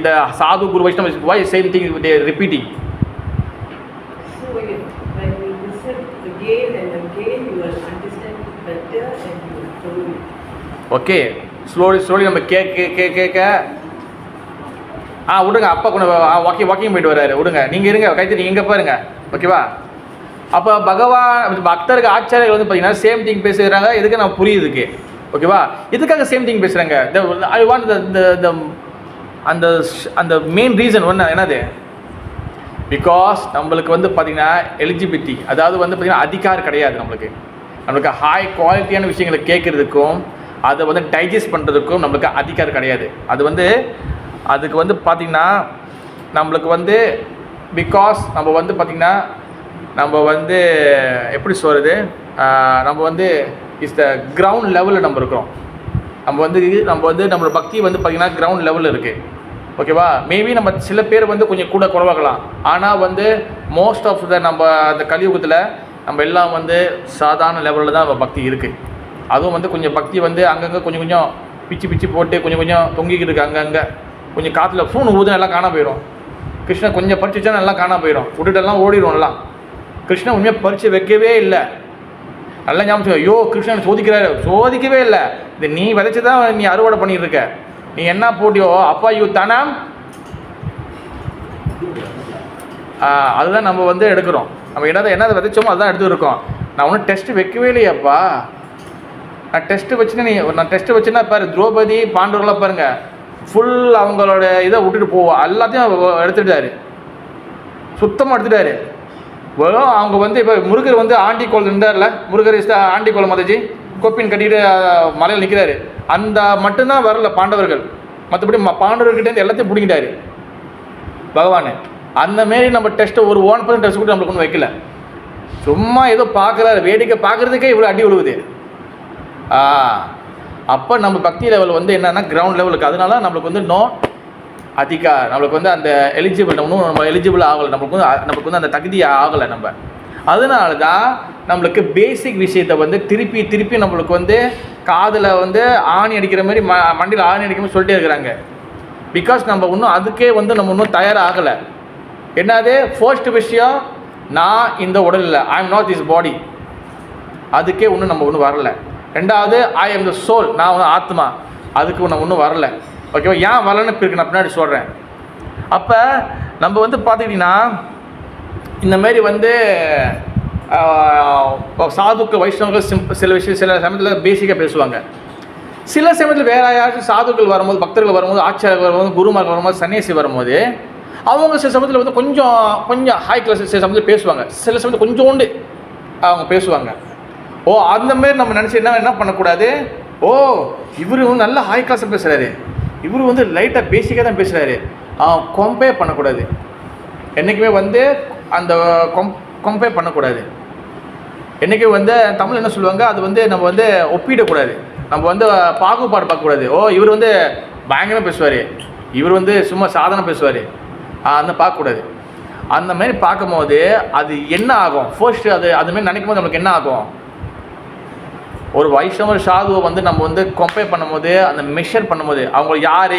the sadhu guru Vaishnava, why is same thing they are repeating? So when you listen again and again, you will understand it better and you will follow it. Okay, slowly நம்ம கேட்க விடுங்க. அப்பா கொண்டு walking போயிட்டு வர்றாரு, விடுங்க. நீங்கள் இருங்க, கைத்து நீங்கள் எங்கே பாருங்க. ஓகேவா? அப்போ பகவான் பக்தருக்கு ஆச்சாரியர்கள் வந்து பார்த்தீங்கன்னா சேம் திங் பேசுகிறாங்க. எதுக்கு நான் புரியுதுக்கு. ஓகேவா? இதுக்காக சேம் திங் பேசுகிறாங்க. ஐ வாண்ட் அந்த மெயின் ரீசன் ஒன்று என்னது? பிகாஸ் நம்மளுக்கு வந்து பார்த்திங்கன்னா எலிஜிபிலிட்டி, அதாவது வந்து பார்த்திங்கன்னா அதிகாரம் கிடையாது. நம்மளுக்கு ஹை குவாலிட்டியான விஷயங்களை கேட்குறதுக்கும் அதை வந்து டைஜஸ்ட் பண்ணுறதுக்கும் நம்மளுக்கு அதிகாரம் கிடையாது. அதுக்கு வந்து பார்த்திங்கன்னா நம்மளுக்கு வந்து பிகாஸ் நம்ம வந்து பார்த்திங்கன்னா நம்ம வந்து எப்படி சொல்கிறது, நம்ம வந்து இஸ் த கிரவுண்ட் லெவலில் நம்ம இருக்கிறோம். நம்ம வந்து நம்மளோட பக்தி வந்து பார்த்திங்கன்னா கிரவுண்ட் லெவலில் இருக்குது. ஓகேவா? மேபி நம்ம சில பேர் வந்து கொஞ்சம் கூட குறைவாகலாம். ஆனால் வந்து மோஸ்ட் ஆஃப் நம்ம அந்த கலியுகத்தில் நம்ம எல்லாம் வந்து சாதாரண லெவலில் தான் நம்ம பக்தி இருக்குது. அதுவும் வந்து கொஞ்சம் பக்தி வந்து அங்கங்கே கொஞ்சம் பிச்சு போட்டு கொஞ்சம் தொங்கிக்கிட்டு இருக்கு. அங்கங்கே கொஞ்சம் காற்றுல ஃபோன் ஊதுனா எல்லாம் காணா போயிடும். கிருஷ்ணன் கொஞ்சம் பறிச்சு வச்சா எல்லாம் காணா போயிடும், விட்டுட்டெல்லாம் ஓடிடும் எல்லாம். கிருஷ்ணன் உண்மையாக பறித்து வைக்கவே இல்லை. நல்லா ஞாபகம், ஐயோ கிருஷ்ணன் சோதிக்கவே இல்லை. இது நீ விதைச்சி தான் நீ அறுவடை பண்ணிட்டு இருக்க. நீ என்ன போட்டியோ அப்பா யூ தானாம், அதுதான் நம்ம வந்து எடுக்கிறோம். நம்ம என்னதை விதைச்சோமோ அதுதான் எடுத்து இருக்கோம். நான் ஒன்றும் டெஸ்ட்டு வைக்கவே இல்லையாப்பா. நான் டெஸ்ட்டு வச்சுன்னா பாரு, திரௌபதி பாண்டவர்களாக பாருங்கள், ஃபுல் அவங்களோட இதை விட்டுட்டு போவோம், எல்லாத்தையும் எடுத்துட்டாரு, சுத்தமாக எடுத்துட்டாரு. அவங்க வந்து இப்போ முருகர் வந்து ஆண்டி கோல் இருந்தார்ல, முருகர் இஸ் ஆண்டி கோல் மாதாஜி, கோப்பின் கட்டிட்டு மலையில் நிற்கிறாரு. அந்த மட்டும்தான் வரல பாண்டவர்கள். மற்றபடி பாண்டவர்கிட்டேருந்து எல்லாத்தையும் பிடிக்கிட்டாரு பகவான். அந்தமாரி நம்ம டெஸ்ட்டை ஒரு 1% டெஸ்ட் கூட நம்மளுக்கு ஒன்றும் வைக்கல. சும்மா ஏதோ பார்க்குறாரு, வேடிக்கை பார்க்குறதுக்கே இவ்வளோ அடி விழுவுது. அப்போ நம்ம பக்தி லெவல் வந்து என்னென்னா கிரவுண்ட் லெவலுக்கு. அதனால நம்மளுக்கு வந்து நம்மளுக்கு வந்து அந்த நம்ம எலிஜிபிள் ஆகலை. நமக்கு வந்து அந்த தகுதி ஆகலை நம்ம. அதனால தான் நம்மளுக்கு பேசிக் விஷயத்தை வந்து திருப்பி நம்மளுக்கு வந்து காதில் வந்து ஆணி அடிக்கிற மாதிரி மண்டியில் ஆணி அடிக்கிற மாதிரி சொல்லிட்டே இருக்கிறாங்க. பிகாஸ் நம்ம இன்னும் அதுக்கே வந்து நம்ம இன்னும் தயாராகலை. என்னது ஃபர்ஸ்ட் விஷயம், நான் இந்த உடல் இல்லை, I am not this body, அதுக்கே இன்னும் நம்ம ஒன்றும் வரலை. ரெண்டாவது, ஐ எம் த சோல், நான் வந்து ஆத்மா, அதுக்கு ஒன்றும் வரலை. ஓகேவா? ஏன் வரலன்னு இருக்கு நான் பின்னாடி சொல்கிறேன். அப்போ நம்ம வந்து பார்த்துக்கிட்டிங்கன்னா இந்தமாரி வந்து சாதுக்கள் வைஷ்ணவர்கள் சில சமயத்தில் பேசிக்காக பேசுவாங்க. சில சமயத்தில் வேற யாராச்சும் சாதுக்கள் வரும்போது, பக்தர்கள் வரும்போது, ஆச்சாரியர்கள் வரும்போது, குருமார்கள் வரும்போது, சன்னியாசி வரும்போது அவங்க சில சமயத்தில் வந்து கொஞ்சம் ஹை கிளாஸ் சில சமயத்தில் பேசுவாங்க. சில சமயத்தில் கொஞ்சோண்டு அவங்க பேசுவாங்க. அந்தமாரி நம்ம நினச்சி என்ன பண்ணக்கூடாது, இவர் வந்து நல்ல ஹை கிளாஸில் பேசுகிறாரு, இவர் வந்து லைட்டாக பேசிக்காக தான் பேசுகிறாரு, கம்பேர் பண்ணக்கூடாது. என்றைக்குமே வந்து அந்த கம்பேர் பண்ணக்கூடாது. என்றைக்குமே வந்து தமிழ் என்ன சொல்லுவாங்க, அது வந்து நம்ம வந்து ஒப்பிடக்கூடாது. நம்ம வந்து பாகுபாடு பார்க்கக்கூடாது. இவர் வந்து பயங்கரமாக பேசுவார், இவர் வந்து சும்மா சாதனை பேசுவார், அந்த பார்க்கக்கூடாது. அந்த மாதிரி பார்க்கும்போது அது என்ன ஆகும்? ஃபர்ஸ்ட் அதுமாரி நினைக்கும் போது நம்மளுக்கு என்ன ஆகும்? ஒரு வைஷ்ணவர் சாதுவை வந்து நம்ம வந்து கம்பேர் பண்ணும்போது, அந்த மெஷர் பண்ணும்போது, அவங்க யார்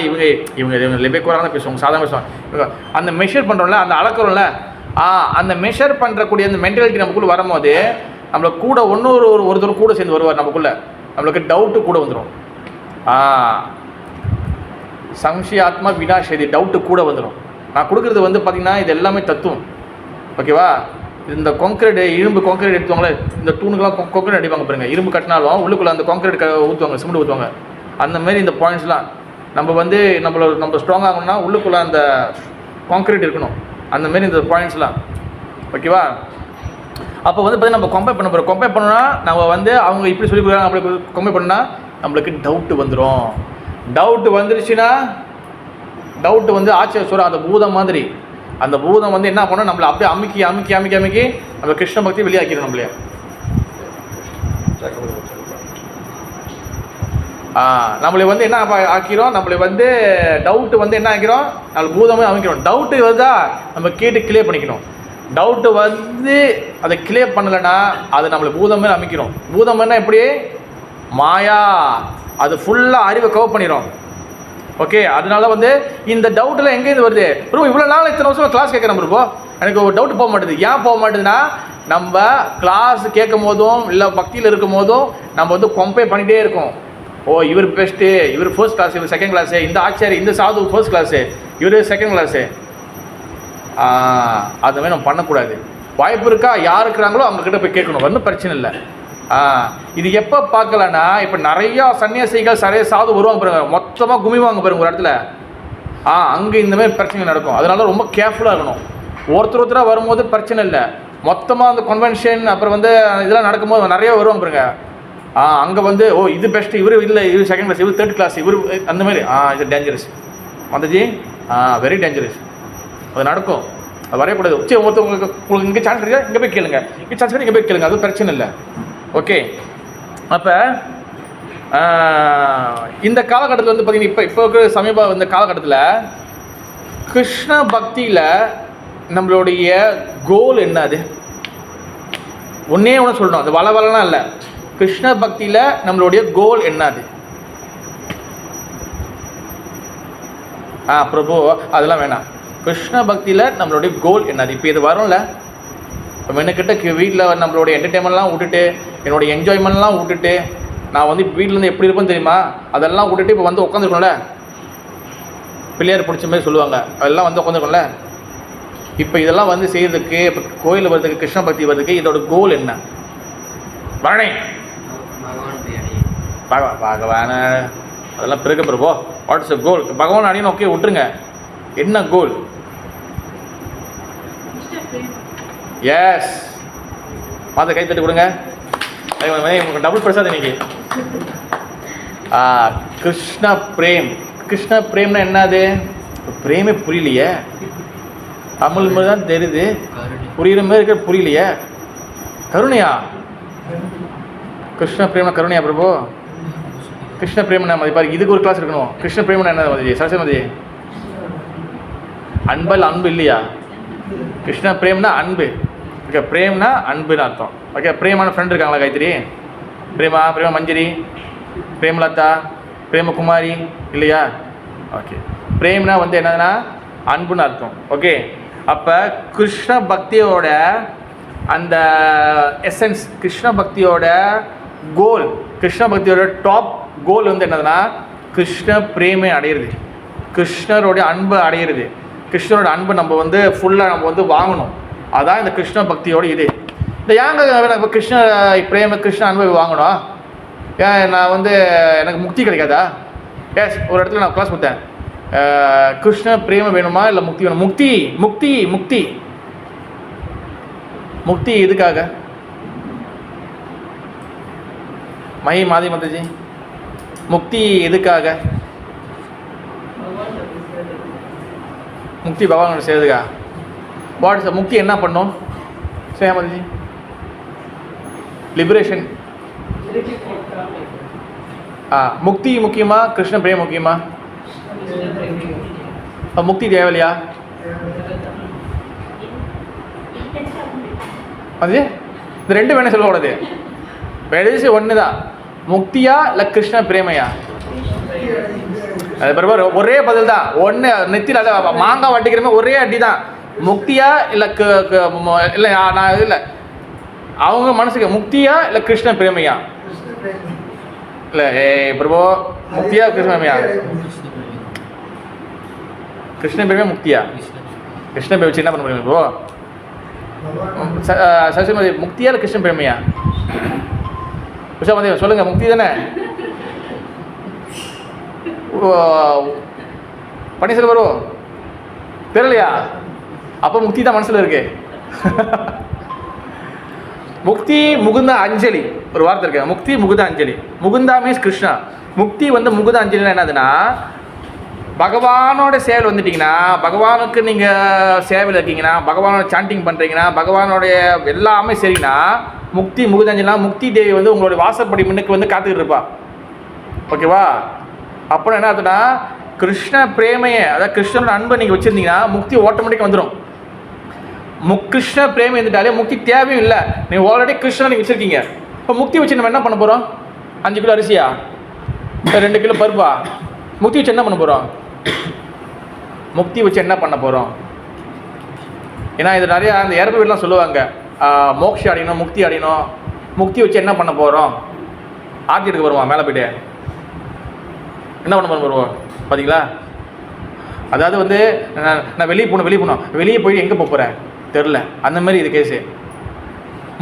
இவங்க லெபேக்குவராக தான் பேசுவாங்க, சாதாரண பேசுவாங்க. அந்த மெஷர் பண்ணுறோம்ல, அந்த அளக்குறோம்ல, அந்த மெஷர் பண்ணுறக்கூடிய அந்த மென்டாலிட்டி நமக்குள்ளே வரும்போது, நம்மளுக்கு கூட ஒருத்தர் கூட சேர்ந்து வருவார் நமக்குள்ளே. நம்மளுக்கு டவுட்டு கூட வந்துடும். சம்சயாத்மா வினாசேதி, டவுட்டு கூட வந்துடும். நான் கொடுக்குறது வந்து பார்த்திங்கன்னா இது எல்லாமே தத்துவம். ஓகேவா? இந்த கான்கிரீட் இரும்பு கான்கிரீட் எடுத்துவாங்களே, இந்த தூணுக்கெல்லாம் கான்கிரீட் அடிப்பாங்க பாருங்க. இரும்பு கட்டினாலும் உள்ளுக்குள்ளே அந்த கான்கிரீட் ஊற்றுவாங்க, சிமெண்ட் ஊற்றுவாங்க. அந்தமாரி இந்த பாயிண்ட்ஸ்லாம் நம்ம வந்து நம்ம ஸ்ட்ராங் ஆகணும்னா உள்ளுக்குள்ளே அந்த கான்கிரீட் இருக்கணும். அந்தமாரி இந்த பாயிண்ட்ஸ்லாம். ஓகேவா? அப்போ வந்து பார்த்தீங்கன்னா நம்ம கம்பேர் பண்ண போகிறோம். கம்பேர் பண்ணோன்னா நம்ம வந்து அவங்க இப்படி சொல்லி கொடுக்குறாங்க, அப்படி கம்பேர் பண்ணால் நம்மளுக்கு டவுட்டு வந்துடும். டவுட்டு வந்துருச்சுன்னா டவுட்டு வந்து ஆச்சரிய சொல்கிற அந்த பூதம் மாதிரி. அந்த பூதம் வந்து என்ன பண்ணோம், நம்மளை அப்படியே அமுக்கி நம்ம கிருஷ்ண பக்தி வெளியாக்கிடும். நம்மளே நம்மளை வந்து என்ன ஆக்கிறோம், நம்மளை வந்து டவுட்டு வந்து என்ன ஆக்கிறோம், நம்மளை பூதமே அமைக்கிறோம். டவுட்டு வந்தா நம்ம கேட்டு கிளியர் பண்ணிக்கணும். டவுட்டு வந்து அதை கிளியர் பண்ணலைன்னா அது நம்மளை பூதமே அமைக்கிறோம். பூதம்னா எப்படி? மாயா, அது ஃபுல்லாக அறிவை கவர் பண்ணிடும். ஓகே, அதனால வந்து இந்த டவுட்டெல்லாம் எங்கேருந்து வருது? ப்ரோ இவ்வளோ நாள் இத்தனை வருஷம் கிளாஸ் கேட்குறேன் ப்ரோ, எனக்கு ஒரு டவுட் போக மாட்டேது. ஏன் போக மாட்டேதுன்னா, நம்ம கிளாஸ் கேட்கும் போதும் இல்லை பக்தியில் இருக்கும் போதும் நம்ம வந்து கம்பேர் பண்ணிகிட்டே இருக்கோம். ஓ இவர் பெஸ்ட்டு, இவர் ஃபர்ஸ்ட் கிளாஸு, இவர் செகண்ட் கிளாஸு, இந்த ஆச்சாரி இந்த சாது ஃபர்ஸ்ட் கிளாஸு, இவர் செகண்ட் கிளாஸு. அதுமாதிரி நம்ம பண்ணக்கூடாது. வாய்ப்பு இருக்கா, யார் இருக்கிறாங்களோ அவங்கக்கிட்ட போய் கேட்கணும், ஒன்றும் பிரச்சனை இல்லை. இது எப்போ பார்க்கலன்னா, இப்போ நிறையா சன்னியாசிகள் நிறைய சாது வருவாங்க பாருங்க, மொத்தமாக குமிவாங்க பாருங்க ஒரு இடத்துல. அங்கே இந்தமாதிரி பிரச்சனை நடக்கும். அதனால ரொம்ப கேர்ஃபுல்லாக இருக்கணும். ஒருத்தராக வரும்போது பிரச்சனை இல்லை, மொத்தமாக அந்த கன்வென்ஷன் அப்புறம் வந்து இதெல்லாம் நடக்கும்போது நிறைய வருவாங்க பாருங்க. அங்கே வந்து ஓ இது பெஸ்ட்டு, இவர் இல்லை, இவர் செகண்ட் கிளாஸ், இவர் தேர்ட் கிளாஸ், இவர் அந்தமாதிரி. இது டேஞ்சரஸ் மந்தஜி, வெரி டேஞ்சரஸ். அது நடக்கும், அது வரையக்கூடாது. சரி, உங்களுக்கு இங்கே சான்ஸ் கிடையாது, இங்கே போய் கேளுங்க, இங்கே சான்ஸ் கிடையாது, இங்கே போய் கேளுங்க, அது பிரச்சனை இல்லை. ஓகே, அப்போ இந்த காலகட்டத்தில் வந்து பார்த்திங்கன்னா இப்போ இருக்கிற சமீப இந்த காலகட்டத்தில் கிருஷ்ண பக்தியில் நம்மளுடைய கோல் என்ன? அது ஒன்றே ஒன்று சொல்லணும், அது வளவலாம் இல்லை. கிருஷ்ண பக்தியில் நம்மளுடைய கோல் என்ன? அது பிரபு அதெல்லாம் வேணாம். கிருஷ்ண பக்தியில் நம்மளுடைய கோல் என்னது? இப்போ இது வரும்ல, இப்போ என்னக்கிட்ட வீட்டில் நம்மளுடைய என்டர்டெயின்மெண்ட்லாம் விட்டுட்டு, என்னுடைய என்ஜாய்மெண்ட்லாம் விட்டுட்டு, நான் வந்து இப்போ வீட்டிலேருந்து எப்படி இருப்பேன்னு தெரியுமா, அதெல்லாம் விட்டுட்டு இப்போ வந்து உட்காந்துருக்கோம்ல, பிள்ளையார் பிடிச்ச மாதிரி சொல்லுவாங்க, அதெல்லாம் வந்து உட்காந்துருக்கோம்ல. இப்போ இதெல்லாம் வந்து செய்கிறதுக்கு, இப்போ கோயில் வர்றதுக்கு, கிருஷ்ண பக்தி வர்றதுக்கு இதோட கோல் என்ன? பரணி பகவான அதெல்லாம் பிறகு பிரபோ, வாட்ஸ் கோல்? பகவான் அடின்னு ஓகே விட்டுருங்க, என்ன கோல்? எஸ், பார்த்து கை தட்டி கொடுங்க. உங்களுக்கு டபுள் பிரசாத் இன்னைக்கு. கிருஷ்ண பிரேம். கிருஷ்ண பிரேம்னா என்னது? பிரேமே புரியலையே, தமிழ் மாதிரி தான் தெரியுது, புரியுற மாதிரி இருக்க புரியலையே. கருணையா? கிருஷ்ண பிரேம்னா கருணையா பிரபு? கிருஷ்ண பிரேமனா மதிப்பாரு, இதுக்கு ஒரு கிளாஸ் இருக்கணும். கிருஷ்ண பிரேமனா என்ன மதி? சரஸ்வதி மதி, அன்பல் அன்பு இல்லையா? கிருஷ்ண பிரேம்னா அன்பு. ஓகே, பிரேம்னா அன்புன்னு அர்த்தம். ஓகே, பிரேமான ஃப்ரெண்ட் இருக்காங்களா காயத்ரி? பிரேமா மஞ்சரி, பிரேமலதா, பிரேமகுமாரி இல்லையா? ஓகே, பிரேம்னா வந்து என்னதுன்னா அன்புன்னு அர்த்தம். ஓகே, அப்போ கிருஷ்ண பக்தியோட அந்த எசன்ஸ், கிருஷ்ண பக்தியோட கோல், கிருஷ்ண பக்தியோட டாப் கோல் வந்து என்னதுன்னா கிருஷ்ண பிரேமை அடையிறது, கிருஷ்ணருடைய அன்பு அடையிறது. கிருஷ்ணரோட அன்பு நம்ம வந்து ஃபுல்லாக நம்ம வந்து வாங்கணும். அதான் இந்த கிருஷ்ண பக்தியோட இது. இந்த ஏங்க இப்போ கிருஷ்ண பிரேம கிருஷ்ண அன்பை வாங்கணும்? ஏன் நான் வந்து எனக்கு முக்தி கிடைக்காதா? எஸ், ஒரு இடத்துல நான் கிளாஸ் கொடுத்தேன், கிருஷ்ண பிரேம வேணுமா இல்லை முக்தி வேணும்? முக்தி முக்தி முக்தி முக்தி எதுக்காக? மகி மாதி மந்தஜி, முக்தி எதுக்காக? முக்தி பகவானோட செய்யறதுக்கா? வாட் இஸ் முக்தி என்ன பண்ணும்? சேமதி, லிபரேஷன். முக்தி முக்கியமா கிருஷ்ண பிரேம் முக்கியமா? முக்தி தேவையா? அது இந்த ரெண்டு வேணும் சொல்லக்கூடாது. கடைசி ஒன்று தான், முக்தியா இல்லை கிருஷ்ண பிரேமையா? அது பிறகு ஒரே பதில் தான். ஒன்று நெத்தியில் அதை மாங்காய் வட்டிக்கிற மாதிரி ஒரே அடி தான். முக்தியா இல்லை இல்லை நான் இது இல்லை, அவங்க மனசுக்கு முக்தியா இல்லை கிருஷ்ண பிரேமையா? இல்லை பிரபு முக்தியா கிருஷ்ண பிரேமையா? கிருஷ்ண பிரேமையா முக்தியா? கிருஷ்ண பிரேமை வச்சு என்ன பண்ண முடியும் ப்ரோ? சசிமதி முக்தியா இல்லை கிருஷ்ண பிரேமையா? உஷாமதி சொல்லுங்க, முக்தி தானே? பன்னீர்செல்வம் வரும் தெரியலையா? அப்போ முக்தி தான் மனசில் இருக்கு. முக்தி முகுந்த அஞ்சலி ஒரு வார்த்தை இருக்கு. முக்தி முகுந்த அஞ்சலி. முகுந்தா மீன்ஸ் கிருஷ்ணா. முக்தி வந்து முகுந்த அஞ்சலினா என்னதுன்னா, பகவானோட சேவை வந்துட்டிங்கன்னா, பகவானுக்கு நீங்கள் சேவையில் இருக்கீங்கன்னா, பகவானோட சாண்டிங் பண்ணுறீங்கன்னா, பகவானோடைய எல்லாமே சரிங்கன்னா முக்தி முகுதாஞ்சலினா முக்தி தேவி வந்து உங்களுடைய வாசப்படி முன்னுக்கு வந்து காத்துக்கிட்டு இருப்பா. ஓகேவா? அப்புறம் என்ன ஆகுதுன்னா, கிருஷ்ண பிரேமையை, அதாவது கிருஷ்ணனோட அன்பை நீங்கள் வச்சுருந்தீங்கன்னா முக்தி ஆட்டோமேட்டிக்காக வந்துடும். கிருஷ்ண பிரேமை இருந்துட்டாலே முக்தி தேவையும் இல்லை. நீங்கள் ஆல்ரெடி கிருஷ்ணனை நீங்கள் வச்சுருக்கீங்க. இப்போ முக்தி வச்சு நம்ம என்ன பண்ண போகிறோம்? 5 கிலோ அரிசியா, 2 கிலோ பருப்பா? முக்தி வச்சு என்ன பண்ண போகிறோம்? முக்தி வச்சு என்ன பண்ண போகிறோம்? ஏன்னா இது நிறையா அந்த இறப்பு வீடெலாம் சொல்லுவாங்க, மோக்ஷி அடையணும், முக்தி அடையணும். முக்தி வச்சு என்ன பண்ண போகிறோம்? ஆர்த்தி எடுக்க வருவான் மேலே போய்ட்டு என்ன பண்ண வருவோம் பார்த்தீங்களா? அதாவது வந்து நான் வெளியே போகணும், வெளியே போய் எங்கே போகிறேன் தெரில, அந்த மாதிரி இது கேஸு.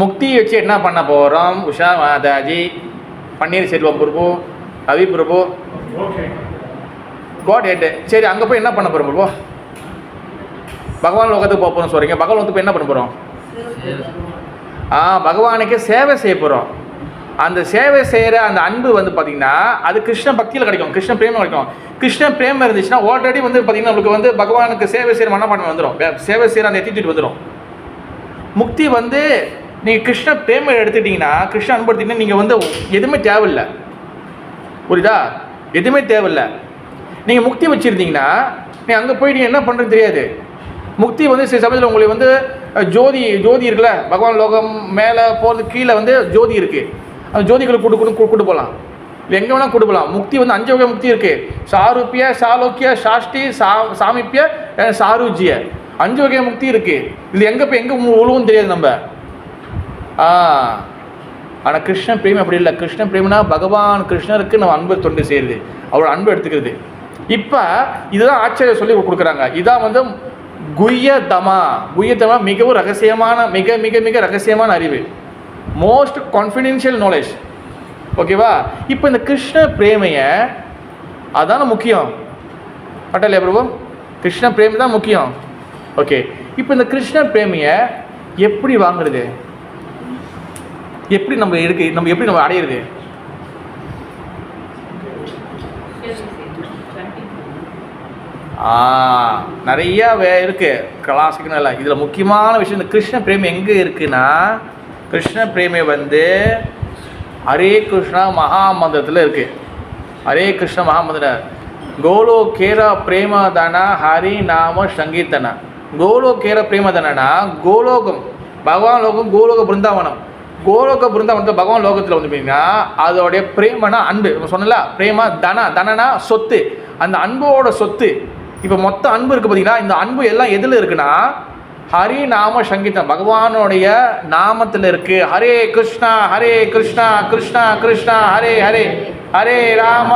முக்தி வச்சு என்ன பண்ண போகிறோம்? உஷா மாதாஜி, பன்னீர்செல்வம் பிரபு, ரவி பிரபு, காட் ஹெட். சரி, அங்கே போய் என்ன பண்ண போகிறோம் பிரபு? பகவான் லோகத்துக்கு போக போகிறோம் சொல்கிறீங்க. பகவான் லோகத்துக்கு போய் என்ன பண்ண போகிறோம்? பகவானுக்கு சேவை செய்ய போகிறோம். அந்த சேவை செய்கிற அந்த அன்பு வந்து பார்த்திங்கன்னா அது கிருஷ்ண பக்தியில் கிடைக்கும், கிருஷ்ண பிரேமம் கிடைக்கும். கிருஷ்ண பிரேமம் இருந்துச்சுன்னா ஆல்ரெடி வந்து பார்த்திங்கன்னா நம்மளுக்கு வந்து பகவானுக்கு சேவை செய்கிற மனப்பான்மை வந்துடும், சேவை செய்கிற அந்த எத்திட்டு வந்துடும். முக்தி வந்து நீங்கள் கிருஷ்ண பிரேமம் எடுத்துக்கிட்டிங்கன்னா, கிருஷ்ண அன்பு எடுத்துக்கிட்டிங்கன்னா நீங்கள் வந்து எதுவுமே தேவையில்லை. புரியுதா? எதுவுமே தேவையில்லை. நீங்கள் முக்தி வச்சுருந்தீங்கன்னா நீங்கள் அங்கே போய் நீங்கள் என்ன பண்ணுறதுன்னு தெரியாது. முக்தி வந்து சில சமயத்தில் உங்களுக்கு வந்து ஜோதி இருக்குல்ல, பகவான் லோகம் மேலே போகிறது கீழே வந்து ஜோதி இருக்குது. அந்த ஜோதிகளை கூட்டு போகலாம், இல்லை எங்கே வேணால் கூட்டு போகலாம். முக்தி வந்து 5 வகை முக்தி இருக்குது. சாரூபிய, சாலோக்கிய, சாஷ்டி, சாமிப்பிய, சாருஜ்ய, 5 வகை முக்தி இருக்குது. இது எங்கே உழுவும் தெரியாது நம்ம. ஆனால் கிருஷ்ண பிரேமி அப்படி இல்லை. கிருஷ்ண பிரேமினா பகவான் கிருஷ்ணருக்கு நம்ம அன்பு தொண்டு செய்யுது, அவரோட அன்பு எடுத்துக்கிறது. இப்போ இதுதான் ஆச்சரியம் சொல்லி கொடுக்குறாங்க. இதான் வந்து குய்யதமா மிகவும் ரகசியமான, மிக மிக மிக ரகசியமான அறிவு, மோஸ்ட் கான்ஃபிடென்ஷியல் நாலேஜ். ஓகேவா? இப்போ இந்த கிருஷ்ண பிரேமையை அதான முக்கியம். பட்டலையா பிரபு? கிருஷ்ண பிரேமி தான் முக்கியம். ஓகே, இப்போ இந்த கிருஷ்ண பிரேமியை எப்படி வாங்குறது? எப்படி நம்ம எப்படி நம்ம அடையிறது? நிறையா இருக்குது கிளாஸுக்குன்னு இல்லை. இதில் முக்கியமான விஷயம் இந்த கிருஷ்ண பிரேமி எங்கே இருக்குன்னா, கிருஷ்ண பிரேமி வந்து ஹரே கிருஷ்ணா மகாமந்திரத்தில் இருக்குது. ஹரே கிருஷ்ண மகாமந்திரம் கோலோ கேர பிரேமதன ஹரி நாம சங்கீர்த்தன. கோலோ கேர பிரேமதனா கோலோகம், பகவான் லோகம், கோலோக பிருந்தாவனம். கோலோக பிருந்தாவனத்தில் பகவான் லோகத்தில் வந்து பார்த்தீங்கன்னா அதோடைய பிரேமனா அன்பு. சொன்னல பிரேமா தனனா சொத்து, அந்த அன்போட சொத்து. இப்போ மொத்த அன்பு இருக்குது பார்த்தீங்கன்னா, இந்த அன்பு எல்லாம் எதில் இருக்குன்னா ஹரி நாம சங்கீதம், பகவானுடைய நாமத்தில் இருக்குது. ஹரே கிருஷ்ணா கிருஷ்ணா கிருஷ்ணா ஹரே ஹரே, ஹரே ராம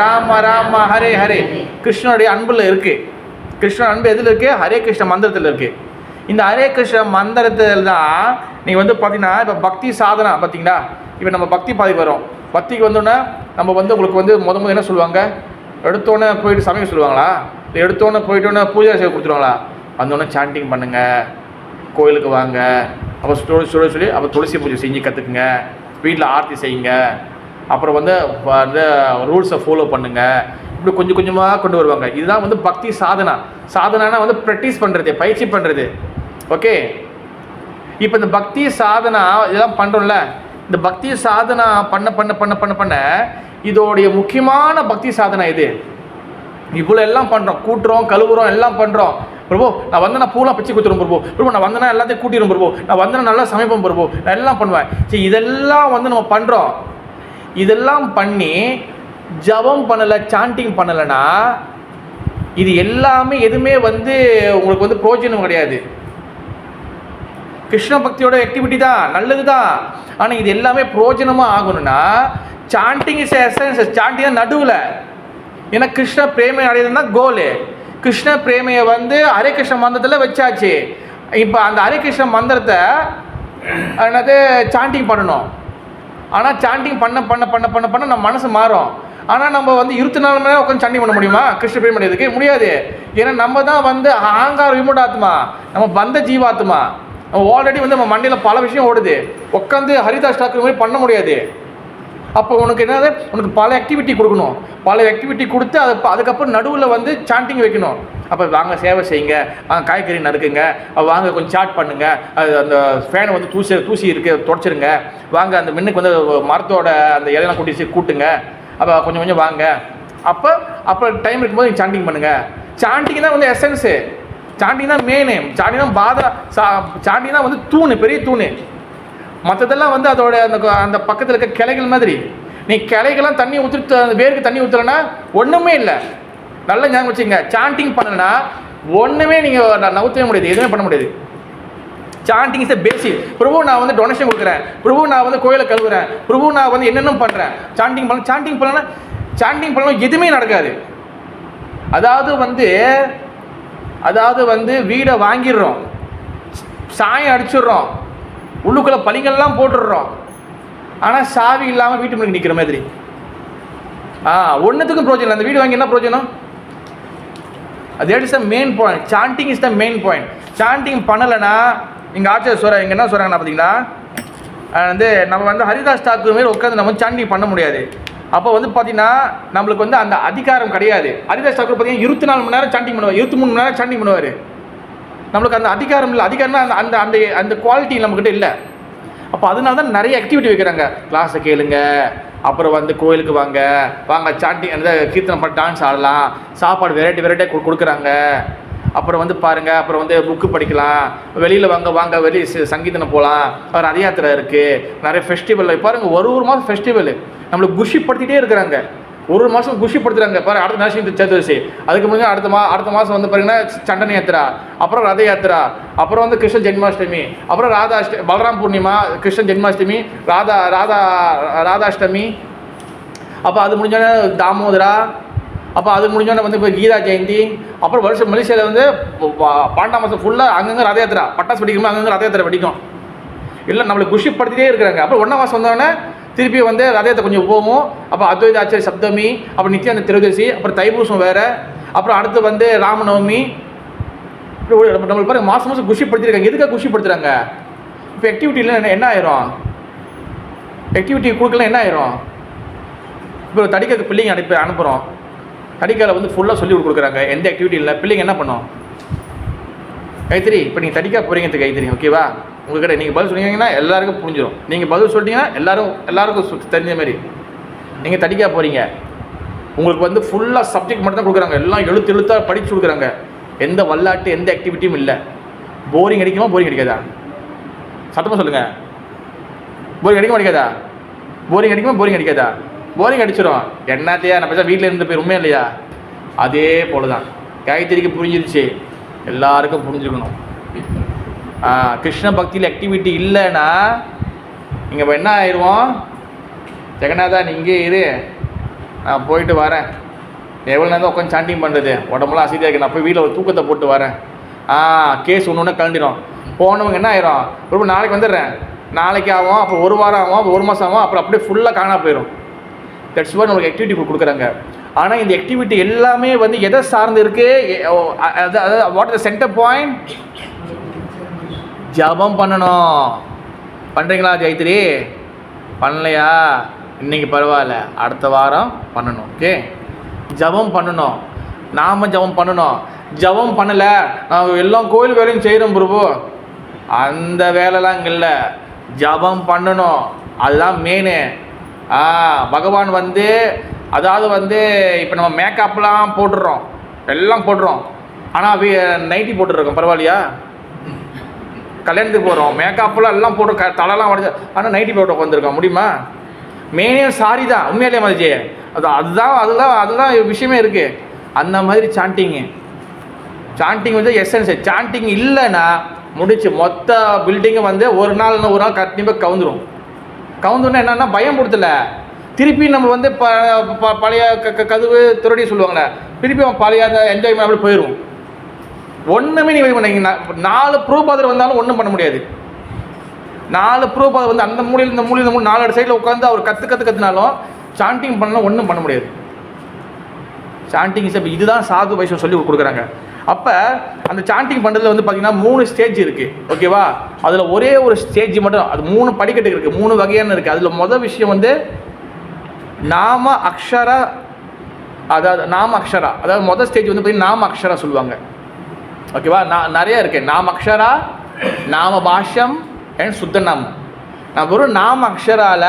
ராம ராம ஹரே ஹரே. கிருஷ்ணனுடைய அன்பில் இருக்குது. கிருஷ்ணன் அன்பு எதில் இருக்குது? ஹரே கிருஷ்ண மந்திரத்தில் இருக்குது. இந்த ஹரே கிருஷ்ண மந்திரத்தில் தான் நீங்கள் வந்து பார்த்தீங்கன்னா இப்போ பக்தி சாதனா பார்த்தீங்களா. இப்போ நம்ம பக்தி பாதி வரோம். பக்திக்கு வந்தோன்னே நம்ம வந்து உங்களுக்கு வந்து முதல் என்ன சொல்லுவாங்க? எடுத்தோன்னே போயிட்டு சமைக்க சொல்லுவாங்களா? இல்லை எடுத்தோன்னே போயிட்டோன்னே பூஜை செய்ய கொடுத்துருவாங்களா? வந்தோடனே சாண்டிங் பண்ணுங்கள், கோயிலுக்கு வாங்க, அப்போ சொல்லி அப்போ துளசி பூஜை செஞ்சு கற்றுக்குங்க, வீட்டில் ஆர்த்தி செய்யுங்க, அப்புறம் வந்து ரூல்ஸை ஃபாலோ பண்ணுங்கள், இப்படி கொஞ்சம் கொஞ்சமாக கொண்டு வருவாங்க. இதுதான் வந்து பக்தி சாதனா. சாதனானா வந்து ப்ராக்டிஸ் பண்ணுறது, பயிற்சி பண்ணுறது. ஓகே, இப்போ இந்த பக்தி சாதனா இதெல்லாம் பண்ணுறோம்ல, இந்த பக்தி சாதனா பண்ண பண்ண பண்ண பண்ண பண்ண இதோடைய முக்கியமான பக்தி சாதனா இது. இவ்வளோ எல்லாம் பண்ணுறோம், கூட்டுறோம், கழுவுறோம், எல்லாம் பண்ணுறோம். பிரபு நான் வந்தேன்னா பூலாம் பிச்சு கொடுத்துரும் பிரபு நான் வந்தேன்னா எல்லாத்தையும் கூட்டிடும் பிரபு நான் வந்தேன்னா நல்லா சமைப்பேன் பிரபு நான் எல்லாம் பண்ணுவேன். சரி, இதெல்லாம் வந்து நம்ம பண்ணுறோம். இதெல்லாம் பண்ணி ஜபம் பண்ணலை, சாண்டிங் பண்ணலைன்னா இது எல்லாமே எதுவுமே வந்து உங்களுக்கு வந்து பிரயோஜனம் கிடையாது. கிருஷ்ண பக்தியோட ஆக்டிவிட்டி தான், நல்லது தான். ஆனால் இது எல்லாமே பிரயோஜனமாக ஆகணும்னா சாண்டிங் இஸ் எசன்ஸ். சாண்டிங் தான் நடுவில். ஏன்னா கிருஷ்ண பிரேமை அடையது தான் கோலு. கிருஷ்ண பிரேமையை வந்து ஹரே கிருஷ்ண மந்திரத்தில் வச்சாச்சு. இப்போ அந்த ஹரே கிருஷ்ண மந்திரத்தை என்னது சாண்டிங் பண்ணணும். ஆனால் சாண்டிங் பண்ண பண்ண பண்ண பண்ண பண்ண நம்ம மனசு மாறும். ஆனால் நம்ம வந்து 24 மணி நேரம் உட்காந்து சாண்டிங் பண்ண முடியுமா? கிருஷ்ண பிரேமை அடையதுக்கு முடியாது. ஏன்னா நம்ம தான் வந்து ஆங்கார விமுடாத்மா, நம்ம பந்த ஜீவாத்மா. நம்ம ஆல்ரெடி வந்து நம்ம மண்டையில் பல விஷயம் ஓடுது. உட்காந்து ஹரிதாஸ் டாக்கர் மாதிரி பண்ண முடியாது. அப்போ உனக்கு என்னது, உனக்கு பல ஆக்டிவிட்டி கொடுக்கணும். பல ஆக்டிவிட்டி கொடுத்து அதுக்கப்புறம் நடுவில் வந்து சாண்டிங் வைக்கணும். அப்போ வாங்க சேவை செய்யுங்க, வாங்க காய்கறி நறுக்குங்க, வாங்க கொஞ்சம் சாட் பண்ணுங்க, அது அந்த ஃபேனை வந்து தூசி இருக்கு தொடச்சிருங்க, வாங்க அந்த மின்னுக்கு வந்து மரத்தோட அந்த இலையெல்லாம் கூட்டுங்க, அப்போ கொஞ்சம் கொஞ்சம் வாங்க. அப்போ டைம் இருக்கும்போது நீங்கள் சாண்டிங் பண்ணுங்க. சாண்டிங் தான் வந்து எசன்ஸு. சாண்டிங் தான் மெயினு. சாண்டிங் தான் சாண்டிங் தான் வந்து தூணு, பெரிய தூணு. மற்றதெல்லாம் வந்து அதோட அந்த பக்கத்தில் இருக்க கிளைகள் மாதிரி. நீ கிளைகள்லாம் தண்ணி ஊற்றி அந்த வேருக்கு தண்ணி ஊற்றலைன்னா ஒன்றுமே இல்லை. நல்லா ஞாபகம் வச்சுங்க. சாண்டிங் பண்ணலைன்னா ஒன்றுமே நீங்கள் நவுத்தவே முடியாது, எதுவுமே பண்ண முடியாது. சாண்டிங் இஸ் த பேசிக். பிரபு நான் வந்து டொனேஷன் கொடுக்குறேன், பிரபு நான் வந்து கோயிலை கழுவுறேன், பிரபு நான் வந்து என்னென்ன பண்ணுறேன். சாண்டிங் பண்ணலாம் எதுவுமே நடக்காது. அதாவது வந்து வீடை வாங்கிடுறோம், சாயம் அடிச்சிடுறோம், உள்ளுக்குள்ளே பளிங்கெல்லாம் போட்டுடுறோம். ஆனால் சாவி இல்லாமல் வீட்டு முன்னாடி நிற்கிற மாதிரி. ஒன்றுத்துக்கும் பிரோஜனம். அந்த வீடு வாங்கி என்ன பிரோஜனம்? That is the main point. Chanting is the main point. Chanting பண்ணலைன்னா இங்கே ஆச்சாரிய சொல்கிறாங்க, இங்கே என்ன சொல்கிறாங்கன்னா பார்த்தீங்கன்னா வந்து நம்ம வந்து ஹரிதாஸ் டாக்கூர் மாரி உட்காந்து நம்ம சாண்டிங் பண்ண முடியாது. அப்போ வந்து பார்த்தீங்கன்னா நம்மளுக்கு வந்து அந்த அதிகாரம் கிடையாது. ஹரிதாஸ் டாக்கூர் பார்த்தீங்கன்னா 24 மணி நேரம் சாண்டிங் பண்ணுவார், 23 மணி நேரம் சாண்டிங் பண்ணுவார். நம்மளுக்கு அந்த அதிகாரம் இல்லை. அதிகாரம்னா அந்த அந்த அந்த குவாலிட்டி நம்மக்கிட்ட இல்லை. அப்போ அதனால தான் நிறைய ஆக்டிவிட்டி வைக்கிறாங்க. கிளாஸை கேளுங்க, அப்புறம் வந்து கோயிலுக்கு வாங்க சாண்டிங் அந்த கீர்த்தனை பண்ண டான்ஸ் ஆடலாம், சாப்பாடு வெரைட்டியாக கொடுக்குறாங்க. அப்புறம் வந்து பாருங்கள், அப்புறம் வந்து புக்கு படிக்கலாம், வெளியில் வாங்க வெளியே சங்கீதனை போகலாம், அப்புறம் ரத யாத்திரை இருக்குது, நிறைய ஃபெஸ்டிவல் பாருங்கள். ஒரு மாதம் ஃபெஸ்டிவல் நம்மளுக்கு குஷிப்படுத்திகிட்டே இருக்கிறாங்க. ஒரு மாதம் குஷிப்படுத்துறாங்க. பாரு அடுத்த நரசிங்க சதுர்தசி, அதுக்கு முன்னாடி அடுத்த மாதம் வந்து பாருங்கன்னா சண்டன யாத்திரா, அப்புறம் ரத யாத்திரா, அப்புறம் வந்து கிருஷ்ண ஜென்மாஷ்டமி, அப்புறம் பலராம் பூர்ணிமா, கிருஷ்ண ஜென்மாஷ்டமி, ராதாஷ்டமி, அப்போ அது முடிஞ்சோடனே தாமோதரா, அப்போ அது முடிஞ்சோடனே வந்து இப்போ கீதா ஜெயந்தி, அப்புறம் வருஷம் மலேசியாவில் வந்து 12ஆம் மாதம் ஃபுல்லாக அங்கங்கே ரத யாத்திரா, பட்டாசு வெடிக்கும்போது அங்கங்கே ரத யாத்திரை வெடிக்கும். இல்லை நம்மளை குஷிப்படுத்திட்டே இருக்கிறாங்க. அப்புறம் 1ஆம் மாதம் வந்தோடனே திருப்பி வந்து ரதயத்தை கொஞ்சம் போவோம். அப்போ அத்வைத ஆச்சாரிய சப்தமி, அப்புறம் நித்யானந்த திரோதசி, அப்புறம் தைப்பூசம் வேறு, அப்புறம் அடுத்து வந்து ராமநவமி. நம்மளுக்கு பாருங்கள் மாதம் குஷிப்படுத்திருக்காங்க. எதுக்காக குஷிப்படுத்துகிறாங்க? இப்போ ஆக்டிவிட்டியில் என்ன ஆயிரும்? ஆக்டிவிட்டி கொடுக்கலாம் என்ன ஆயிரும்? இப்போ தடிக்க பிள்ளைங்க அனுப்புகிறோம். தடிக்கால வந்து ஃபுல்லாக சொல்லி கொடுக்குறாங்க. எந்த ஆக்டிவிட்டி இல்லை, பிள்ளைங்க என்ன பண்ணோம்? கைத்தறி, இப்போ நீங்கள் தடிக்கா போகிறீங்க கைத்தறி, ஓகேவா? உங்கள்கிட்ட நீங்கள் பதில் சொன்னீங்கன்னா எல்லாருக்கும் புரிஞ்சிடும். நீங்கள் பதில் சொல்லிட்டீங்கன்னா எல்லாருக்கும் தெரிஞ்ச மாதிரி. நீங்கள் தடிக்கா போகிறீங்க, உங்களுக்கு வந்து ஃபுல்லாக சப்ஜெக்ட் மட்டும் தான் கொடுக்குறாங்க. எல்லாம் எழுத்தாக படித்து கொடுக்குறாங்க. எந்த விளையாட்டு எந்த ஆக்டிவிட்டியும் இல்லை. போரிங் அடிக்குமா? போரிங் அடிக்காதா? சத்தமாக சொல்லுங்கள். போரிங் அடிக்க மாட்டேங்காதா? போரிங் அடிக்குமா? போரிங் அடிக்காதா? போரிங் அடிச்சிடும். என்னத்தையா நம்ம பேச வீட்டில் இருந்து போய் உண்மையா இல்லையா? அதே போல தான் காயத்ரிக்கு புரிஞ்சிருச்சு, எல்லாருக்கும் புரிஞ்சுக்கணும். கிருஷ்ண பக்தியில் ஆக்டிவிட்டி இல்லைன்னா இங்கே என்ன ஆயிடுவோம்? ஜெகநாதா நீ இங்கே இரு, நான் போயிட்டு வரேன். எவ்வளோ நேரம் உட்காந்து சாண்டிங் பண்ணுறது, உடம்புலாம் அசதியாக இருக்கு, நான் போய் வீட்டில் ஒரு தூக்கத்தை போட்டு வரேன். கேஸ் ஒன்று கலந்துடும். போனவங்க என்ன ஆயிரும்? ரொம்ப நாளைக்கு வந்துடுறேன், நாளைக்கு ஆகும், அப்போ 1 வாரம் ஆகும், அப்போ 1 மாதம் ஆகும், அப்புறம் அப்படியே ஃபுல்லாக காணா போயிடும். தட்ஸ் வாட் நம்மளுக்கு ஆக்டிவிட்டி கொடுக்குறாங்க. ஆனால் இந்த ஆக்டிவிட்டி எல்லாமே வந்து எதை சார்ந்து இருக்குது? What is the centre point? ஜபம் பண்ணணும். பண்ணுறீங்களா ஜெயத்ரி? பண்ணலையா? இன்றைக்கி பரவாயில்ல, அடுத்த வாரம் பண்ணணும். ஓகே, ஜபம் பண்ணணும். நாம் ஜபம் பண்ணணும். ஜபம் பண்ணலை, நான் எல்லாம் கோயில் வேலையும் செய்கிறோம் பிரபு, அந்த வேலைலாம் இங்கே இல்லை. ஜபம் பண்ணணும், அதுதான் மெயினு. பகவான் வந்து அதாவது வந்து இப்போ நம்ம மேக்கப்லாம் போட்டுடுறோம், எல்லாம் போடுறோம். ஆனால் நைட்டி போட்டுருக்கோம், பரவாயில்லையா? கல்யாணத்துக்கு போகிறோம், மேக்கப்லாம் எல்லாம் போட்டு தலைலாம் உடச்சி, ஆனால் நைட்டி போட்டு உட்காந்துருக்கோம், முடியுமா? மெயினே சாரி தான், உண்மையிலே மாதிரி அதுதான் விஷயமே இருக்குது. அந்த மாதிரி சாண்டிங் வந்து எசன்ஸ். சாண்டிங் இல்லைன்னா முடிச்சு மொத்த பில்டிங்கை வந்து ஒரு நாள் கண்டிப்பாக கவுந்துடும். என்னன்னா பயம் கொடுத்தல, திருப்பி நம்ம வந்து பழைய கதவு திருடி சொல்லுவாங்களே, திருப்பி அவன் பழைய என்ஜாய்மெண்ட் அப்படி போயிடும். ஒன்றுமே நீங்கள் பண்ணீங்க 4 ப்ரூஃப் பாதர் வந்தாலும் ஒன்றும் பண்ண முடியாது. 4 ப்ரூஃப் பாதர் வந்து அந்த மூலையில் இந்த மூலையில் இந்த 4 சைடில் உட்காந்து அவர் கற்றுனாலும் சாண்டிங் பண்ணலாம் ஒன்றும் பண்ண முடியாது. சாண்டிங் இதுதான் சாது வைஷ்ணவம் சொல்லி கொடுக்குறாங்க. அப்போ அந்த சாண்டிங் பண்ணுறதுல வந்து பார்த்திங்கன்னா 3 ஸ்டேஜ் இருக்குது, ஓகேவா? அதில் ஒரே ஒரு ஸ்டேஜ் மட்டும், அது 3 படிக்கட்டு இருக்குது, 3 வகையான இருக்குது. அதில் மொதல் விஷயம் வந்து நாம அக்ஷரா, அதாவது மொதல் ஸ்டேஜ் வந்து பார்த்திங்கன்னா நாம அக்ஷரா சொல்லுவாங்க, ஓகேவா? நிறைய இருக்குது. நாம அக்ஷரா, நாம பாஷ்யம் அண்ட் சுத்த நாமம். நான் வெறும் நாம அக்ஷரால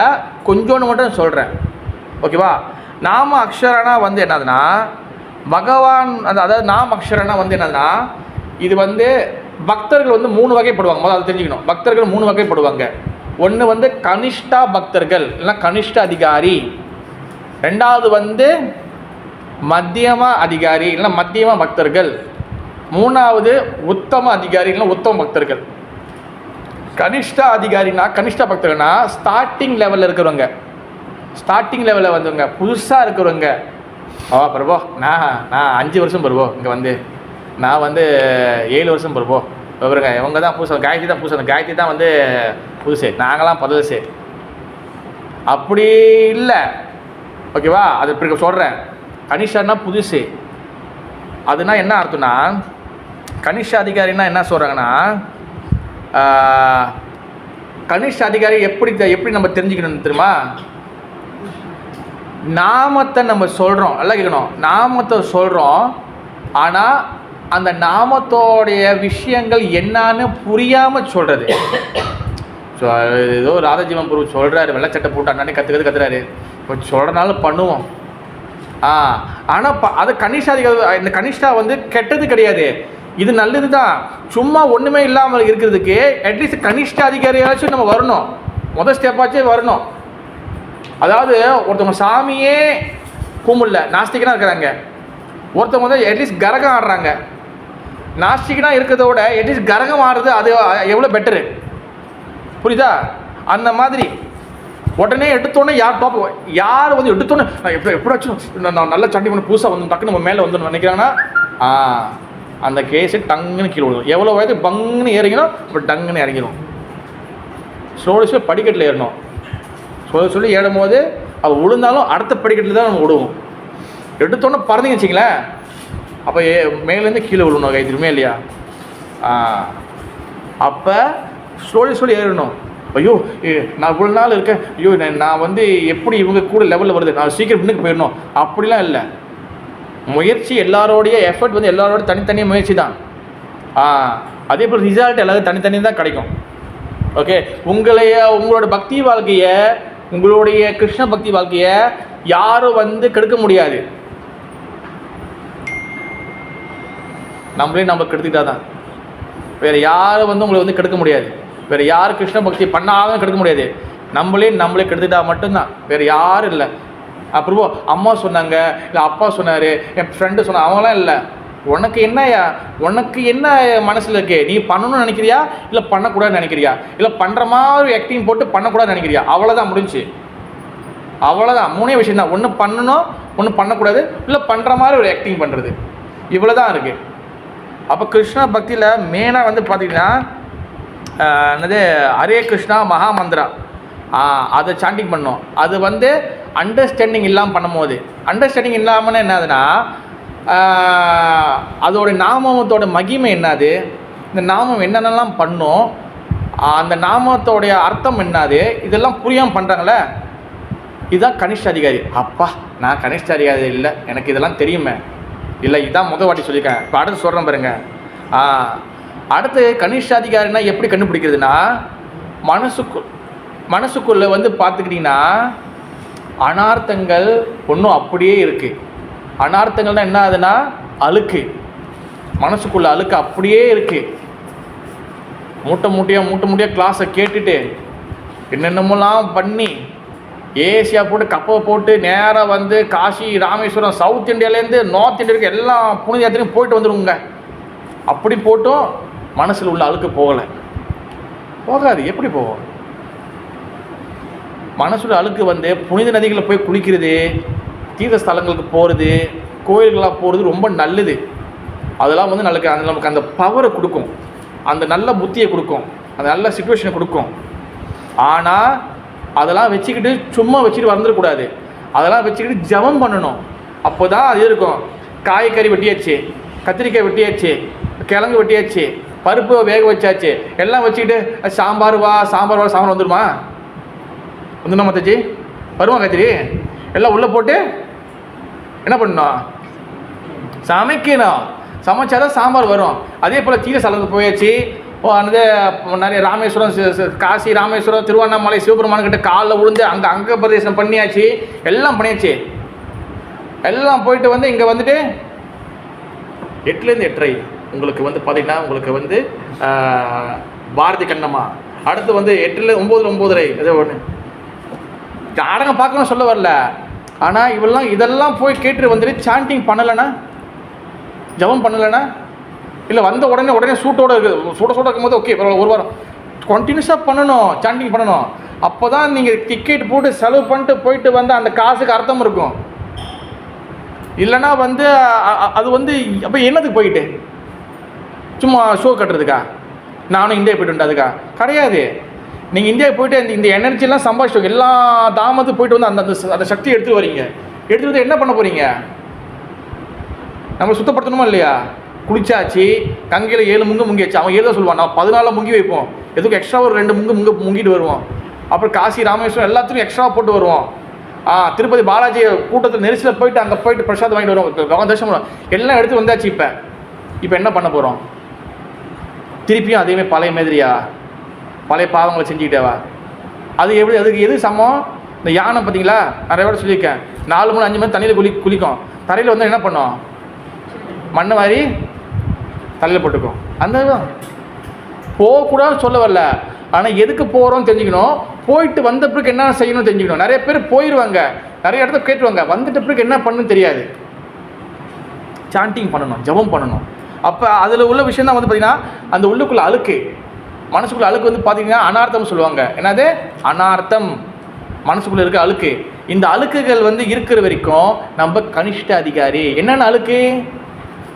கொஞ்சோன்னு மட்டும் சொல்கிறேன், ஓகேவா? நாம அக்ஷரானா வந்து என்னதுன்னா பகவான், அதாவது நாம அக்ஷரனா வந்து என்னதுன்னா, இது வந்து பக்தர்கள் வந்து 3 வகைப்படுவாங்க. முதல்ல அதை தெரிஞ்சுக்கணும். பக்தர்கள் 3 வகைப்படுவாங்க. ஒன்று வந்து கனிஷ்டா பக்தர்கள், இல்லைன்னா கனிஷ்ட அதிகாரி. 2வது வந்து மத்தியம அதிகாரி, இல்லைன்னா மத்தியம பக்தர்கள். 3வது உத்தம அதிகாரி, இல்லைன்னா உத்தம பக்தர்கள். கனிஷ்டா அதிகாரினா, கனிஷ்டா பக்தர்கள்னா ஸ்டார்டிங் லெவலில் இருக்கிறவங்க, ஸ்டார்டிங் லெவலில் வந்தவங்க, புதுசாக இருக்கிறவங்க. பிரபோ நான் 5 வருஷம் பிரபோ, இங்கே வந்து நான் வந்து 7 வருஷம் பிரபோ. விவருங்க இவங்க தான் புதுசு, காயத்ரி தான் புதுசு, அந்த காயத்ரி தான் வந்து புதுசு, நாங்களாம் 10 அப்படி இல்லை, ஓகேவா? அது இப்படி சொல்கிறேன். கனிஷ்டா புதுசு, அதுனா என்ன அர்த்தம்னா, கனிஷ்ட அதிகாரின்னா என்ன சொல்கிறாங்கன்னா, கனிஷ்ட அதிகாரி எப்படி நம்ம தெரிஞ்சுக்கணும் தெரியுமா? நாமத்தை நம்ம சொல்கிறோம், நல்லா கேட்கணும். நாமத்தை சொல்கிறோம், ஆனால் அந்த நாமத்தோடைய விஷயங்கள் என்னான்னு புரியாமல் சொல்கிறது. ஸோ ஏதோ ராதாஜீவன் குரு சொல்கிறாரு, வெள்ளச்சட்டை போட்டு அண்ணாடி கற்றுறாரு, இப்போ சொல்கிறனால பண்ணுவோம். ஆனால் அது கனிஷ்டாதிகாரி, இந்த கனிஷ்டா வந்து கெட்டது கிடையாது, இது நல்லது தான். சும்மா ஒன்றுமே இல்லாமல் இருக்கிறதுக்கு அட்லீஸ்ட் கனிஷ்ட அதிகாரியாச்சும் நம்ம வரணும், முதல் ஸ்டெப்பாச்சும் வரணும். அதாவது ஒருத்தவங்க சாமியே கும்பிடல, நாஸ்திகனாக இருக்கிறாங்க. ஒருத்தவங்க வந்து அட்லீஸ்ட் கரகம் ஆடுறாங்க. நாஸ்திகனாக இருக்கிறத விட அட்லீஸ்ட் கரகம் ஆடுறது அது எவ்வளோ பெட்டரு, புரியுதா? அந்த மாதிரி உடனே எடுத்தோடனே யார் வந்து எடுத்தோன்னே நான் எப்படாச்சும் நான் நல்லா சண்டி பண்ண புதுசாக வந்து டக்குன்னு நம்ம மேலே வந்து நினைக்கிறாங்கன்னா அந்த கேஸு டங்குன்னு கீழே விழுகும். எவ்வளோ வயது பங்குன்னு ஏறிக்கணும், இப்போ டங்குன்னு இறங்கிடும். ஸ்லோலி படிக்கட்டில் ஏறணும். சொல்லி ஏறும் போது அது விழுந்தாலும் அடுத்த படிக்கட்டில் தான் நம்ம விடுவோம். எடுத்தோன்னே பறந்தீங்க வச்சிங்களேன், அப்போ மேலேருந்து கீழே விழணும், கைத்திருமே இல்லையா? அப்போ ஸ்லோலி ஏறணும். ஐயோ நான் இவ்வளோ நாள் இருக்கேன், ஐயோ நான் வந்து எப்படி இவங்க கூட லெவலில் வருது, நான் சீக்கிரம் முன்னுக்கு போயிடணும், அப்படிலாம் இல்லை. முயற்சி எல்லாரோடைய எஃபர்ட் வந்து எல்லாரோட தனித்தனியாக முயற்சி தான். அதே போல் ரிசல்ட் எல்லாரும் தனித்தனியாக தான் கிடைக்கும். ஓகே, உங்களோட பக்தி வாழ்க்கையை, உங்களுடைய கிருஷ்ண பக்தி வாழ்க்கையை யாரும் வந்து கெடுக்க முடியாது. நம்மளே நம்ம கெடுத்துக்கிட்டா தான். வேறு யாரும் வந்து உங்களை வந்து கெடுக்க முடியாது. வேறு யார் கிருஷ்ண பக்தி பண்ணாலும் கெடுக்க முடியாது. நம்மளே கெடுத்துட்டா மட்டும்தான், வேறு யாரும் இல்லை. அப்புறம் அம்மா சொன்னாங்க, இல்லை அப்பா சொன்னார், என் ஃப்ரெண்டு சொன்னாங்க, அவங்களாம் இல்லை. உனக்கு என்ன மனசில் இருக்கு? நீ பண்ணணும்னு நினைக்கிறியா, இல்லை பண்ணக்கூடாதுன்னு நினைக்கிறியா, இல்லை பண்ணுற மாதிரி ஆக்டிங் போட்டு பண்ணக்கூடாதுன்னு நினைக்கிறியா? அவ்வளோதான், முடிஞ்சு. அவ்வளோதான், 3 விஷயம் தான். ஒன்று பண்ணணும், ஒன்று பண்ணக்கூடாது, இல்லை பண்ணுற மாதிரி ஒரு ஆக்டிங் பண்ணுறது, இவ்வளோ தான் இருக்குது. அப்போ கிருஷ்ண பக்தியில் மெயினாக வந்து பார்த்திங்கன்னா என்னது, ஹரே கிருஷ்ணா மகாமந்திரா, அதை சாண்டிங் பண்ணோம். அது வந்து அண்டர்ஸ்டாண்டிங் இல்லாமல் பண்ணும்போது, அண்டர்ஸ்டாண்டிங் இல்லாமல் என்னதுன்னா அதோட நாமத்தோட மகிமை என்னது, இந்த நாமம் என்னென்னலாம் பண்ணும், அந்த நாமத்தோடைய அர்த்தம் என்னது, இதெல்லாம் புரியாமல் பண்ணுறாங்களே, இதுதான் கனிஷ்ட அதிகாரி. அப்பா நான் கனிஷ்ட அதிகாரி இல்லை, எனக்கு இதெல்லாம் தெரியுமே, இல்லை இதான் முதல் வாட்டி சொல்லியிருக்கேன். இப்போ அடுத்து சொல்கிறேன் பாருங்க. அடுத்து கனிஷ்ட அதிகாரினா எப்படி கண்டுபிடிக்கிறதுனா, மனசுக்குள்ளே வந்து பார்த்துக்கிட்டிங்கன்னா அனார்த்தங்கள் ஒன்றும் அப்படியே இருக்குது. அனார்த்தங்கள்னால் என்ன ஆகுதுன்னா அழுக்கு. மனசுக்குள்ள அழுக்கு அப்படியே இருக்குது. மூட்டை மூட்டையாக கிளாஸை கேட்டுட்டு என்னென்னமெல்லாம் பண்ணி ஏசியா போட்டு கப்பை போட்டு நேராக வந்து காசி ராமேஸ்வரம் சவுத் இந்தியாவிலேருந்து நார்த் இந்தியாவுக்கு எல்லாம் புனித யாத்திரையும் போயிட்டு வந்துடுங்க. அப்படி போட்டும் மனசில் உள்ள அழுக்கு போகாது. எப்படி போகும்? மனசுல அழுக்கு வந்து புனித நதிகளில் போய் குளிக்கிறது, தீர்த்த ஸ்தலங்களுக்கு போகிறது, கோயில்களாக போகிறது ரொம்ப நல்லது. அதெல்லாம் வந்து நமக்கு அந்த பவரை கொடுக்கும், அந்த நல்ல புத்தியை கொடுக்கும், அந்த நல்ல சிச்சுவேஷனை கொடுக்கும். ஆனால் அதெல்லாம் வச்சுக்கிட்டு சும்மா வச்சுட்டு வந்துடக்கூடாது. அதெல்லாம் வச்சுக்கிட்டு ஜபம் பண்ணணும். அப்போ தான் அது இருக்கும். காய்கறி வெட்டியாச்சு, கத்திரிக்காய் வெட்டியாச்சு, கிழங்கு வெட்டியாச்சு, பருப்பு வேக வச்சாச்சு, எல்லாம் வச்சுக்கிட்டு சாம்பார் வந்துடுமா? வந்துடும் மத்தச்சி வருமா? கத்திரி எல்லாம் உள்ளே போட்டு என்ன பண்ணணும்? சமைக்கணும். சமைச்சாதான் சாம்பார் வரும். அதே போல் தீர ஸ்தலத்துக்கு போயாச்சு, வந்து நிறைய ராமேஸ்வரம், காசி ராமேஸ்வரம், திருவண்ணாமலை, சிவபெருமான் கிட்ட காலில் விழுந்து அங்கே பிரதேசம் பண்ணியாச்சு, எல்லாம் பண்ணியாச்சு. எல்லாம் போயிட்டு வந்து இங்கே வந்துட்டு 8லேருந்து 8:30 உங்களுக்கு வந்து பார்த்தீங்கன்னா உங்களுக்கு வந்து பாரதி கண்ணம்மா. அடுத்து வந்து 8ல் 9 9:30 ஏதோ ஒன்று நாடகம் பார்க்கணும் சொல்ல வரல. ஆனால் இதெல்லாம் போய் கேட்டு வந்துட்டு சாண்டிங் பண்ணலைன்னா, ஜபம் பண்ணலைன்னா, இல்லை வந்த உடனே சூட்டோடு இருக்குது, சுட இருக்கும்போது ஓகே பரவாயில்ல, ஒரு வாரம் கண்டினியூஸாக பண்ணணும், சாண்டிங் பண்ணணும். அப்போ தான் நீங்கள் டிக்கெட் போட்டு செலவு பண்ணிட்டு போயிட்டு வந்து அந்த காசுக்கு அர்த்தம் இருக்கும். இல்லைன்னா வந்து அது வந்து அப்போ என்னதுக்கு போயிட்டு சும்மா ஷோ கட்டுறதுக்கா? நானும் இந்தியா போய்ட்டு வந்துட்டதுக்கா? கிடையாது. நீங்கள் இந்தியாவுக்கு போய்ட்டு இந்த எனர்ஜிலாம் சம்பாதிச்சு எல்லா தாமத்துக்கு போயிட்டு வந்து அந்த சக்தியை எடுத்துகிட்டு வரீங்க. எடுத்துகிட்டு வந்து என்ன பண்ண போகிறீங்க? நம்ம சுத்தப்படுத்தணுமா இல்லையா? குளிச்சாச்சு, கங்கையில் 7 முங்கு முங்கியாச்சு. அவன் 7 தான் சொல்லுவான், நான் 14 முங்கி வைப்போம். எதுக்கும் எக்ஸ்ட்ரா ஒரு 2 முங்கிட்டு வருவோம். அப்புறம் காசி ராமேஸ்வரம் எல்லாத்துலையும் எக்ஸ்ட்ரா போட்டு வருவோம். திருப்பதி பாலாஜி கூட்டத்தில் நெரிசலில் போயிட்டு அங்கே போயிட்டு பிரசாதம் வாங்கிட்டு வருவோம். பகவான் தரிசனம் எல்லாம் எடுத்து வந்தாச்சு. இப்போ என்ன பண்ண போகிறோம்? திருப்பியும் அதேமாதிரி பழைய மாதிரியா? பழைய பாவங்களை செஞ்சுக்கிட்டேவா? அதுக்கு எது சமம்? இந்த யானை பார்த்தீங்களா, நிறைய விட சொல்லியிருக்கேன், 4 மணி 5 மணி தண்ணியில் குளிக்கும். தரையில் வந்து என்ன பண்ணோம்? மண்ணை மாதிரி தலையில் போட்டுக்கும். அந்த போகக்கூடாதுன்னு சொல்ல வரல, ஆனால் எதுக்கு போகிறோன்னு தெரிஞ்சுக்கணும். போயிட்டு வந்த பிறகு என்ன செய்யணும்னு தெரிஞ்சுக்கணும். நிறைய பேர் போயிடுவாங்க, நிறைய இடத்த கேட்டுருவாங்க, வந்துட்ட பிறகு என்ன பண்ணணும்னு தெரியாது. சாண்டிங் பண்ணணும், ஜபம் பண்ணணும். அப்போ அதில் உள்ள விஷயம் தான் வந்து பார்த்திங்கன்னா அந்த உள்ளுக்குள்ளே அழுக்கு, மனசுக்குள்ளே அழுக்கு வந்து பார்த்திங்கன்னா அனார்த்தம் சொல்லுவாங்க. என்னது அனார்த்தம்? மனசுக்குள்ளே இருக்க அழுக்கு. இந்த அழுக்குகள் வந்து இருக்கிற வரைக்கும் நம்ம கனிஷ்ட அதிகாரி. என்னென்ன அழுக்கு?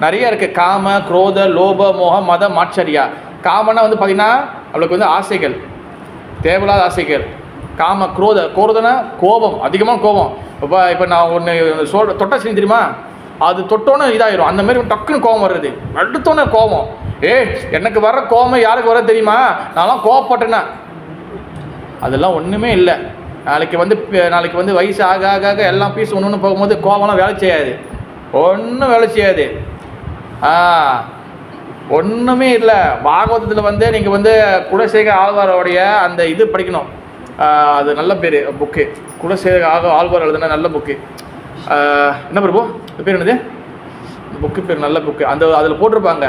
நிறைய இருக்குது. காம, குரோத, லோப, மோக, மத, மாச்சரியா. காமனா வந்து பார்த்திங்கன்னா அவளுக்கு வந்து ஆசைகள், தேவையில்லாத ஆசைகள். காம, குரோதனா கோபம், அதிகமாக கோபம். இப்போ நான் ஒன்று தொட்டா செய்ய தெரியுமா, அது தொட்டோன்னே இதாயிரும். அந்த மாதிரி டக்குன்னு கோபம் வர்றது, அடுத்தோன்னே கோபம். எனக்கு வர்ற கோபம் யாருக்கு வர தெரியுமா? நான்லாம் கோபப்பட்டேன்னா அதெல்லாம் ஒன்றுமே இல்லை. நாளைக்கு வந்து வயசு ஆக ஆக எல்லாம் பீஸ் ஒன்று போகும்போது கோபம்லாம் வேலை செய்யாது, ஒன்றும் வேலை செய்யாது. ஒன்றுமே இல்லை. பாகவதத்தில் வந்து நீங்கள் வந்து குலசேகர ஆழ்வாரோடைய அந்த இது படிக்கணும். அது நல்ல பேர் புக்கு, குலசேகர ஆழ்வார் எழுதுனா நல்ல புக்கு. என்ன பிரபு பேர்? என்னது புக்கு பேர்? நல்ல புக்கு. அதில் போட்டிருப்பாங்க.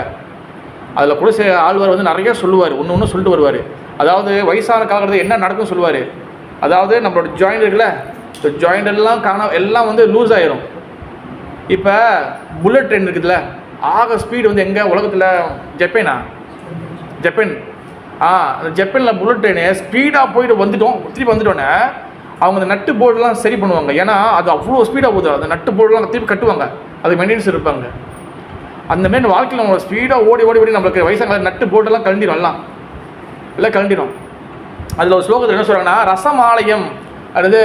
அதில் குலசேகர ஆழ்வார் வந்து நிறைய சொல்லுவார், ஒன்று சொல்லிட்டு வருவார். அதாவது வயசான காலத்தில் என்ன நடக்கும்னு சொல்லுவார். அதாவது நம்மளோட ஜாயிண்ட் இருக்குல்ல, இந்த ஜாயிண்ட் எல்லாம் வந்து லூஸ் ஆயிரும். இப்போ புல்லட் ட்ரெயின் இருக்குதுல்ல, ஆக ஸ்பீடு வந்து எங்கே உலகத்தில்? ஜப்பான். அந்த ஜப்பானில் புல்லட் ட்ரெயினு ஸ்பீடாக போயிட்டு திருப்பி வந்துட்டோன்னே அவங்க அந்த நட்டு போர்டெலாம் சரி பண்ணுவாங்க. ஏன்னா அது அவ்வளோ ஸ்பீடாக போகுது. அந்த நட்டு போர்டெலாம் திருப்பி கட்டுவாங்க, அது மெயின்டெனன்ஸ் இருப்பாங்க. அந்தமாரி வாழ்க்கையில் நம்மளோட ஸ்பீடாக ஓடி நம்மளுக்கு வயசாக நட்டு போர்டெல்லாம் கழண்டிடும், எல்லாம் கழண்டிடும். அதில் ஒரு ஸ்லோகத்தில் என்ன சொல்கிறாங்கன்னா, ரசமாலயம் அல்லது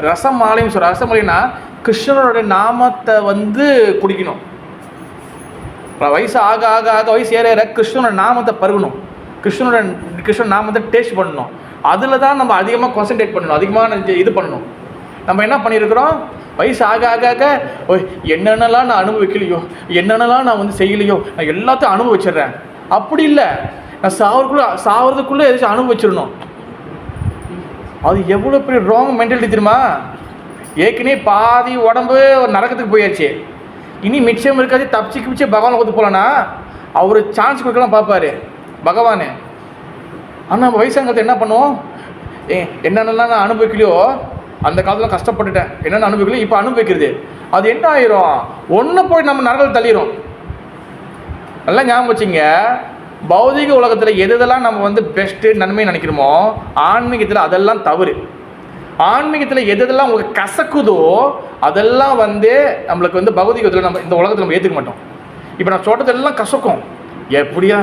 ரசமாலயம் சொல்கிற. ரசமாலயம்னா கிருஷ்ணனோட நாமத்தை வந்து குடிக்கணும். வயசு ஆக ஆக ஆக வயசு ஏற கிருஷ்ணனோட நாமத்தை பருகணும், கிருஷ்ணன் நாமத்தை டேஸ்ட் பண்ணணும். அதில் தான் நம்ம அதிகமாக கான்சன்ட்ரேட் பண்ணணும், அதிகமாக இது பண்ணணும். நம்ம என்ன பண்ணியிருக்கிறோம்? வயசு ஆக ஆக ஆக என்னென்னலாம் நான் அனுபவிக்கலையோ, என்னென்னலாம் நான் வந்து செய்யலையோ, நான் எல்லாத்தையும் அனுபவிச்சிடுறேன். அப்படி இல்லை, நான் சாவறதுக்குள்ளே எதாச்சும் அனுபவிச்சிடணும். அது எவ்வளோ பெரிய ராங் மென்டாலிட்டி தெரியுமா? ஏற்கனவே பாதி உடம்பு நரக்கத்துக்கு போயாச்சு, இனி மிச்சம் இருக்காது, தப்பிச்சு கிப்பிச்சு பகவானை கொடுத்து போகலன்னா அவர் சான்ஸ் கொடுக்கலாம் பார்ப்பாரு பகவானு. ஆனால் நம்ம வயசாங்கிறது என்ன பண்ணுவோம், என்னென்னலாம் நான் அனுபவிக்கலையோ அந்த காலத்தில் கஷ்டப்பட்டுட்டேன், என்னென்ன அனுபவிக்கலையோ இப்போ அனுபவிக்கிறது, அது என்ன ஆயிரும், ஒன்று போய் நம்ம நரகத்தில் தள்ளிடும். நல்லா ஞாபகம் வச்சுங்க, பௌதிக உலகத்தில் எதெல்லாம் நம்ம வந்து பெஸ்ட்டு நன்மை நினைக்கிறோமோ ஆன்மீகத்தில் அதெல்லாம் தவறு. ஆன்மீகத்தில் எதெல்லாம் உங்களுக்கு கசக்குதோ அதெல்லாம் வந்து நம்மளுக்கு வந்து பௌதிகத்தில் நம்ம இந்த உலகத்தில் நம்ம ஏற்றுக்க மாட்டோம். இப்போ நான் சொல்கிறதெல்லாம் கசக்கும், எப்படியா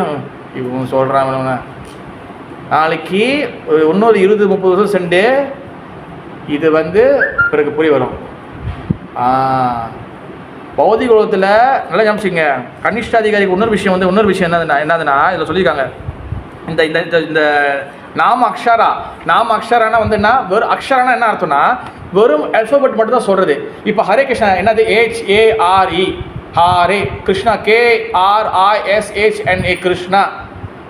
இவங்க சொல்கிறாங்க, நாளைக்கு இன்னொரு 20-30 வருஷம் சென்று இது வந்து பிறகு புரிய வரும். பௌதிக உலகத்தில் நல்லா ஞாபகிங்க, கனிஷ்டாதிகாரிக்கு இன்னொரு விஷயம் என்னதுன்னா இதில் சொல்லியிருக்காங்க, இந்த இந்த இந்த நாம அக்ஷரானா வந்து என்ன, வெறும் அக்ஷரானா என்ன அர்த்தம்னா வெறும் அல்ஃபபெட் மட்டும் தான் சொல்கிறது. இப்போ ஹரே கிருஷ்ணா என்னது, HARE ஹரே கிருஷ்ணா, KRISHNA கிருஷ்ணா.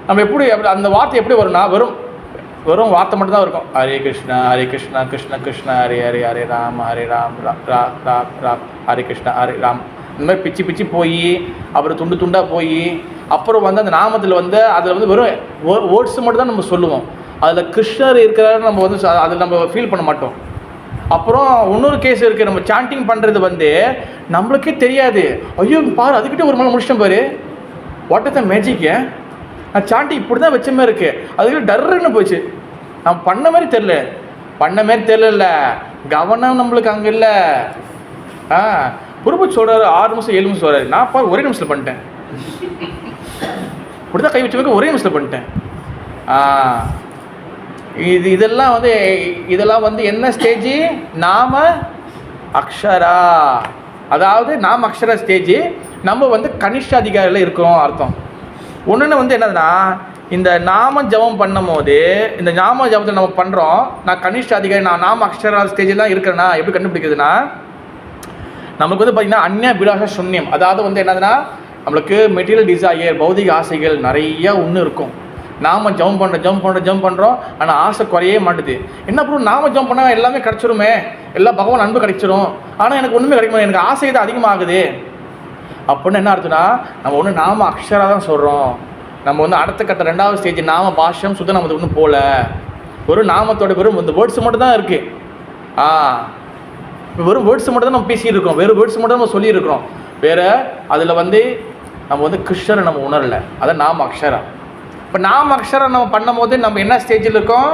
நம்ம எப்படி அந்த வார்த்தை எப்படி வரும்னா வெறும் வார்த்தை மட்டும் தான் இருக்கும். ஹரே கிருஷ்ணா கிருஷ்ண கிருஷ்ண ஹரே ஹரே ஹரே ராம் ராம் ஹரே கிருஷ்ணா ஹரே ராம். இந்த மாதிரி பிச்சு போய் அப்புறம் துண்டாக போய் அப்புறம் வந்து அந்த நாமத்தில் வந்து அதில் வந்து வெறும் வேர்ட்ஸ் மட்டும் தான் நம்ம சொல்லுவோம். அதில் கிருஷ்ணர் இருக்கிறாரு நம்ம வந்து அதில் நம்ம ஃபீல் பண்ண மாட்டோம். அப்புறம் இன்னொரு கேஸ் இருக்குது, நம்ம சாண்டிங் பண்ணுறது வந்து நம்மளுக்கே தெரியாது. ஐயோ பாரு அதுக்கிட்டே ஒரு மலை முடிச்சிட்டேன் பாரு, வாட் இஸ் த மேஜிக்கு, நான் சாண்டிங் இப்படி தான் வச்ச மாதிரி இருக்குது, அதுக்கு டர்ன்னு போச்சு, நான் பண்ண மாதிரி தெரில, கவனம் நம்மளுக்கு அங்கே இல்லை. குருபு சொல்கிறாரு 6 நிமிஷம் 7 நிமிஷம் சொல்கிறாரு, நான் பாரு ஒரே நிமிஷத்தில் பண்ணிட்டேன், இப்படி தான் கை வச்சு ஒரே நிமிஷத்தில் பண்ணிட்டேன். இதெல்லாம் வந்து என்ன ஸ்டேஜ், நாம அக்ஷரா, அதாவது நாம அக்ஷரா ஸ்டேஜ். நம்ம வந்து கனிஷ்டாதிகாரியில் இருக்கிறோம் அர்த்தம். ஒன்று வந்து என்னதுன்னா, இந்த நாம ஜபம் பண்ணும் போது இந்த நாம ஜபத்தை நம்ம பண்ணுறோம், நான் கனிஷ்ட அதிகாரி, நான் நாம அக்ஷரா ஸ்டேஜில் தான் இருக்கிறேன்னா எப்படி கண்டுபிடிக்கிறதுனா, நமக்கு வந்து பார்த்திங்கன்னா அந்நிய பிலாச சூன்யம், அதாவது வந்து என்னதுன்னா நம்மளுக்கு மெட்டீரியல் டிசையர் பௌதிக ஆசைகள் நிறைய ஒன்று இருக்கும். நாம ஜம்ப் பண்ணுறோம் ஆனால் ஆசை குறையே மாட்டுது. என்ன பண்ணும், நாம ஜம்ப் பண்ணால் எல்லாமே கிடச்சிருமே, எல்லாம் பகவான் அன்பு கிடைச்சிரும், ஆனால் எனக்கு ஒன்றுமே கிடைக்குமா, எனக்கு ஆசை தான் அதிகமாகுது. அப்படின்னு என்ன அர்த்தம்னா, நம்ம ஒன்று நாம அக்ஷரா தான் சொல்கிறோம், நம்ம வந்து அடுத்த கட்ட 2வது ஸ்டேஜ் நாம பாஷ்யம் சுத்தம் நமக்கு ஒன்றும் போகல, ஒரு நாமத்தோட வெறும் இந்த வேர்ட்ஸ் மட்டும் தான் இருக்குது. வெறும் வேர்ட்ஸ் மட்டும் தான் நம்ம பேசியிருக்கோம், வேறு வேர்ட்ஸ் மட்டும் நம்ம சொல்லியிருக்கிறோம், வேறு அதில் வந்து நம்ம வந்து கிருஷ்ணரை நம்ம உணரலை, அதான் நாம அக்ஷரா. இப்போ நாம அக்ஷரம் நம்ம பண்ணும் போது நம்ம என்ன ஸ்டேஜில் இருக்கோம்,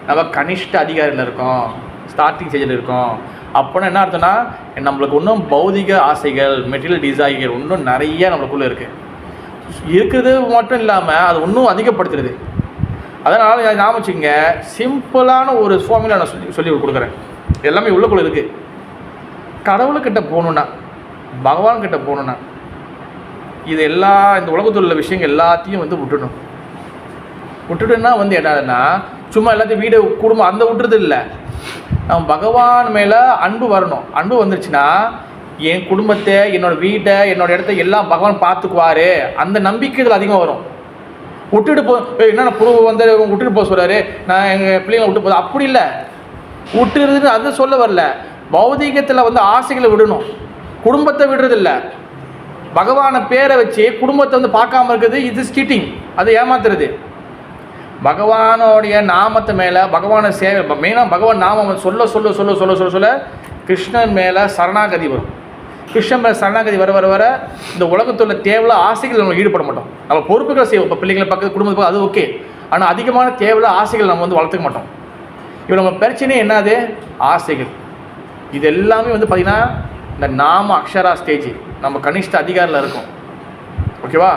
நம்ம கனிஷ்ட அதிகாரியில் இருக்கோம், ஸ்டார்டிங் ஸ்டேஜில் இருக்கோம். அப்போனா என்ன அர்த்தம்னா, நம்மளுக்கு இன்னும் பௌதிக ஆசைகள் மெட்டீரியல் டிசைர்கள் இன்னும் நிறைய நம்மளுக்குள்ளே இருக்கிறது மட்டும் இல்லாமல் அது இன்னும் அதிகப்படுத்துறது. அதனால் ஞாபகம் வச்சுக்கோங்க, சிம்பிளான ஒரு ஃபார்முலா நான் சொல்லி கொடுக்குறேன், எல்லாமே உள்ளக்குள்ளே இருக்குது. கடவுள்கிட்ட போகணுன்னா, பகவான்கிட்ட போகணுன்னா, இது இந்த உலகத்தில் உள்ள விஷயங்கள் எல்லாத்தையும் வந்து விட்டுட்டுன்னா வந்து என்னதுன்னா, சும்மா எல்லாத்தையும் வீடு குடும்பம் அந்த விட்டுறது இல்லை, நம்ம பகவான் மேலே அன்பு வரணும். அன்பு வந்துருச்சுன்னா என் குடும்பத்தை, என்னோடய வீட்டை, என்னோடய இடத்த எல்லாம் பகவான் பார்த்துக்குவார், அந்த நம்பிக்கை இதில் அதிகமாக வரும். என்னென்ன புருவ வந்து விட்டுட்டு போக சொல்கிறாரு, நான் எங்கள் பிள்ளைங்களை விட்டு போகுது, அப்படி இல்லை, விட்டுறதுன்னு அது சொல்ல வரல. பௌதிகத்தில் வந்து ஆசைகளை விடணும், குடும்பத்தை விடுறதில்லை. பகவானை பேரை வச்சு குடும்பத்தை வந்து பார்க்காம இருக்கிறது, இது சீட்டிங், அது ஏமாத்துறது. பகவானோடைய நாமத்தை மேலே பகவானை சேவை, மெயினாக பகவான் நாமம் சொல்ல கிருஷ்ணன் மேலே சரணாகதி வரும். கிருஷ்ணன் மேலே சரணாகதி வர இந்த உலகத்துள்ள தேவையில்ல ஆசைகள் நம்ம ஈடுபட மாட்டோம். நம்ம பொறுப்புகளை செய்வோம், இப்போ பிள்ளைங்களை பக்கத்து குடும்பத்தை அது ஓகே, ஆனால் அதிகமான தேவையில்ல ஆசைகள் நம்ம வந்து வளர்த்துக்க மாட்டோம். இப்போ நம்ம பிரச்சனையே என்னது, ஆசைகள். இது எல்லாமே வந்து பார்த்திங்கன்னா இந்த நாம அக்ஷரா ஸ்டேஜ், நம்ம கனிஷ்ட அதிகாரில் இருக்கும். ஓகேவா,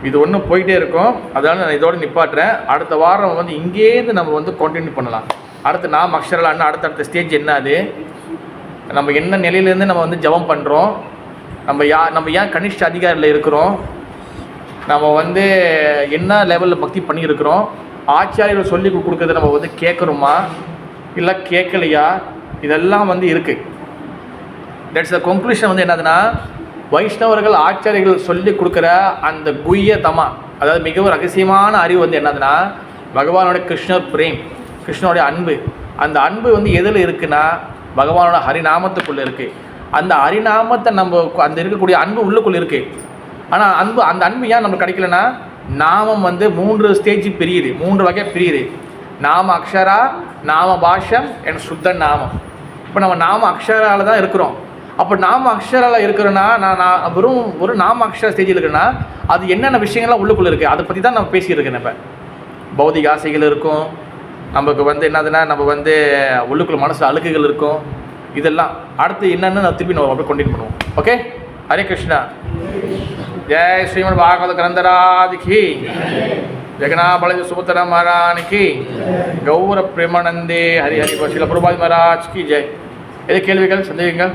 இது ஒன்றும் போயிட்டே இருக்கும். அதனால் நான் இதோடு நிப்பாட்டுறேன். அடுத்த வாரம் வந்து இங்கேருந்து நம்ம வந்து கண்டினியூ பண்ணலாம். அடுத்து நாம அக்ஷரான்னு அடுத்தடுத்த ஸ்டேஜ் என்ன, அது நம்ம என்ன நிலையிலேருந்து நம்ம வந்து ஜபம் பண்ணுறோம், நம்ம ஏன் கனிஷ்ட அதிகாரியில் இருக்கிறோம், நம்ம வந்து என்ன லெவலில் பக்தி பண்ணியிருக்கிறோம், ஆச்சாரியர்கள் சொல்லி கொடுக்குறத நம்ம வந்து கேட்குறோமா இல்லை கேட்கலையா, இதெல்லாம் வந்து இருக்குது. That's the conclusion. வந்து என்னதுன்னா, வைஷ்ணவர்கள் ஆச்சாரியர்கள் சொல்லி கொடுக்குற அந்த குய்யதமா, அதாவது மிகவும் ரகசியமான அறிவு வந்து என்னதுன்னா, பகவானோட கிருஷ்ண பிரேம், கிருஷ்ணனுடைய அன்பு. அந்த அன்பு வந்து எதில் இருக்குன்னா, பகவானோட ஹரிநாமத்துக்குள்ளே இருக்குது. அந்த ஹரிநாமத்தை நம்ம அந்த இருக்கக்கூடிய அன்பு உள்ளுக்குள்ள இருக்கு. ஆனால் அந்த அன்பு ஏன் நமக்கு கிடைக்கலன்னா, நாமம் வந்து 3 ஸ்டேஜ் பிரியுது, 3 வகை பிரியுது. நாம அக்ஷரா, நாம பாஷம் என் சுத்த நாமம். இப்போ நம்ம நாம அக்ஷரால தான் இருக்கிறோம். அப்போ நாம அக்ஷரால இருக்கிறோன்னா, நான் வெறும் ஒரு நாம அக்ஷர ஸ்டேஜில் இருக்கிறேன்னா, அது என்னென்ன விஷயங்கள்லாம் உள்ளுக்குள்ளே இருக்குது அதை பற்றி தான் நம்ம பேசியிருக்கேன். இப்போ பௌதிக ஆசைகள் இருக்கும், நமக்கு வந்து என்னதுன்னா நம்ம வந்து உள்ளுக்குள்ள மனசில் அழுக்குகள் இருக்கும். இதெல்லாம் அடுத்து என்னென்னு நான் திருப்பி நம்ம அப்படியே கண்டினியூ பண்ணுவோம். ஓகே, ஹரே கிருஷ்ணா. ஜெய் ஸ்ரீமத் பாகவத கிரந்தராதிக்கு, ஜெகநாபல சுபத்திர மகாராணிக்கு, கௌர பிரேமானந்தே ஹரி ஹரி. ஸ்ரீல பிரபாதி மகாராஜ் கி ஜெய். எது கேள்விகள், சந்தேகங்கள்?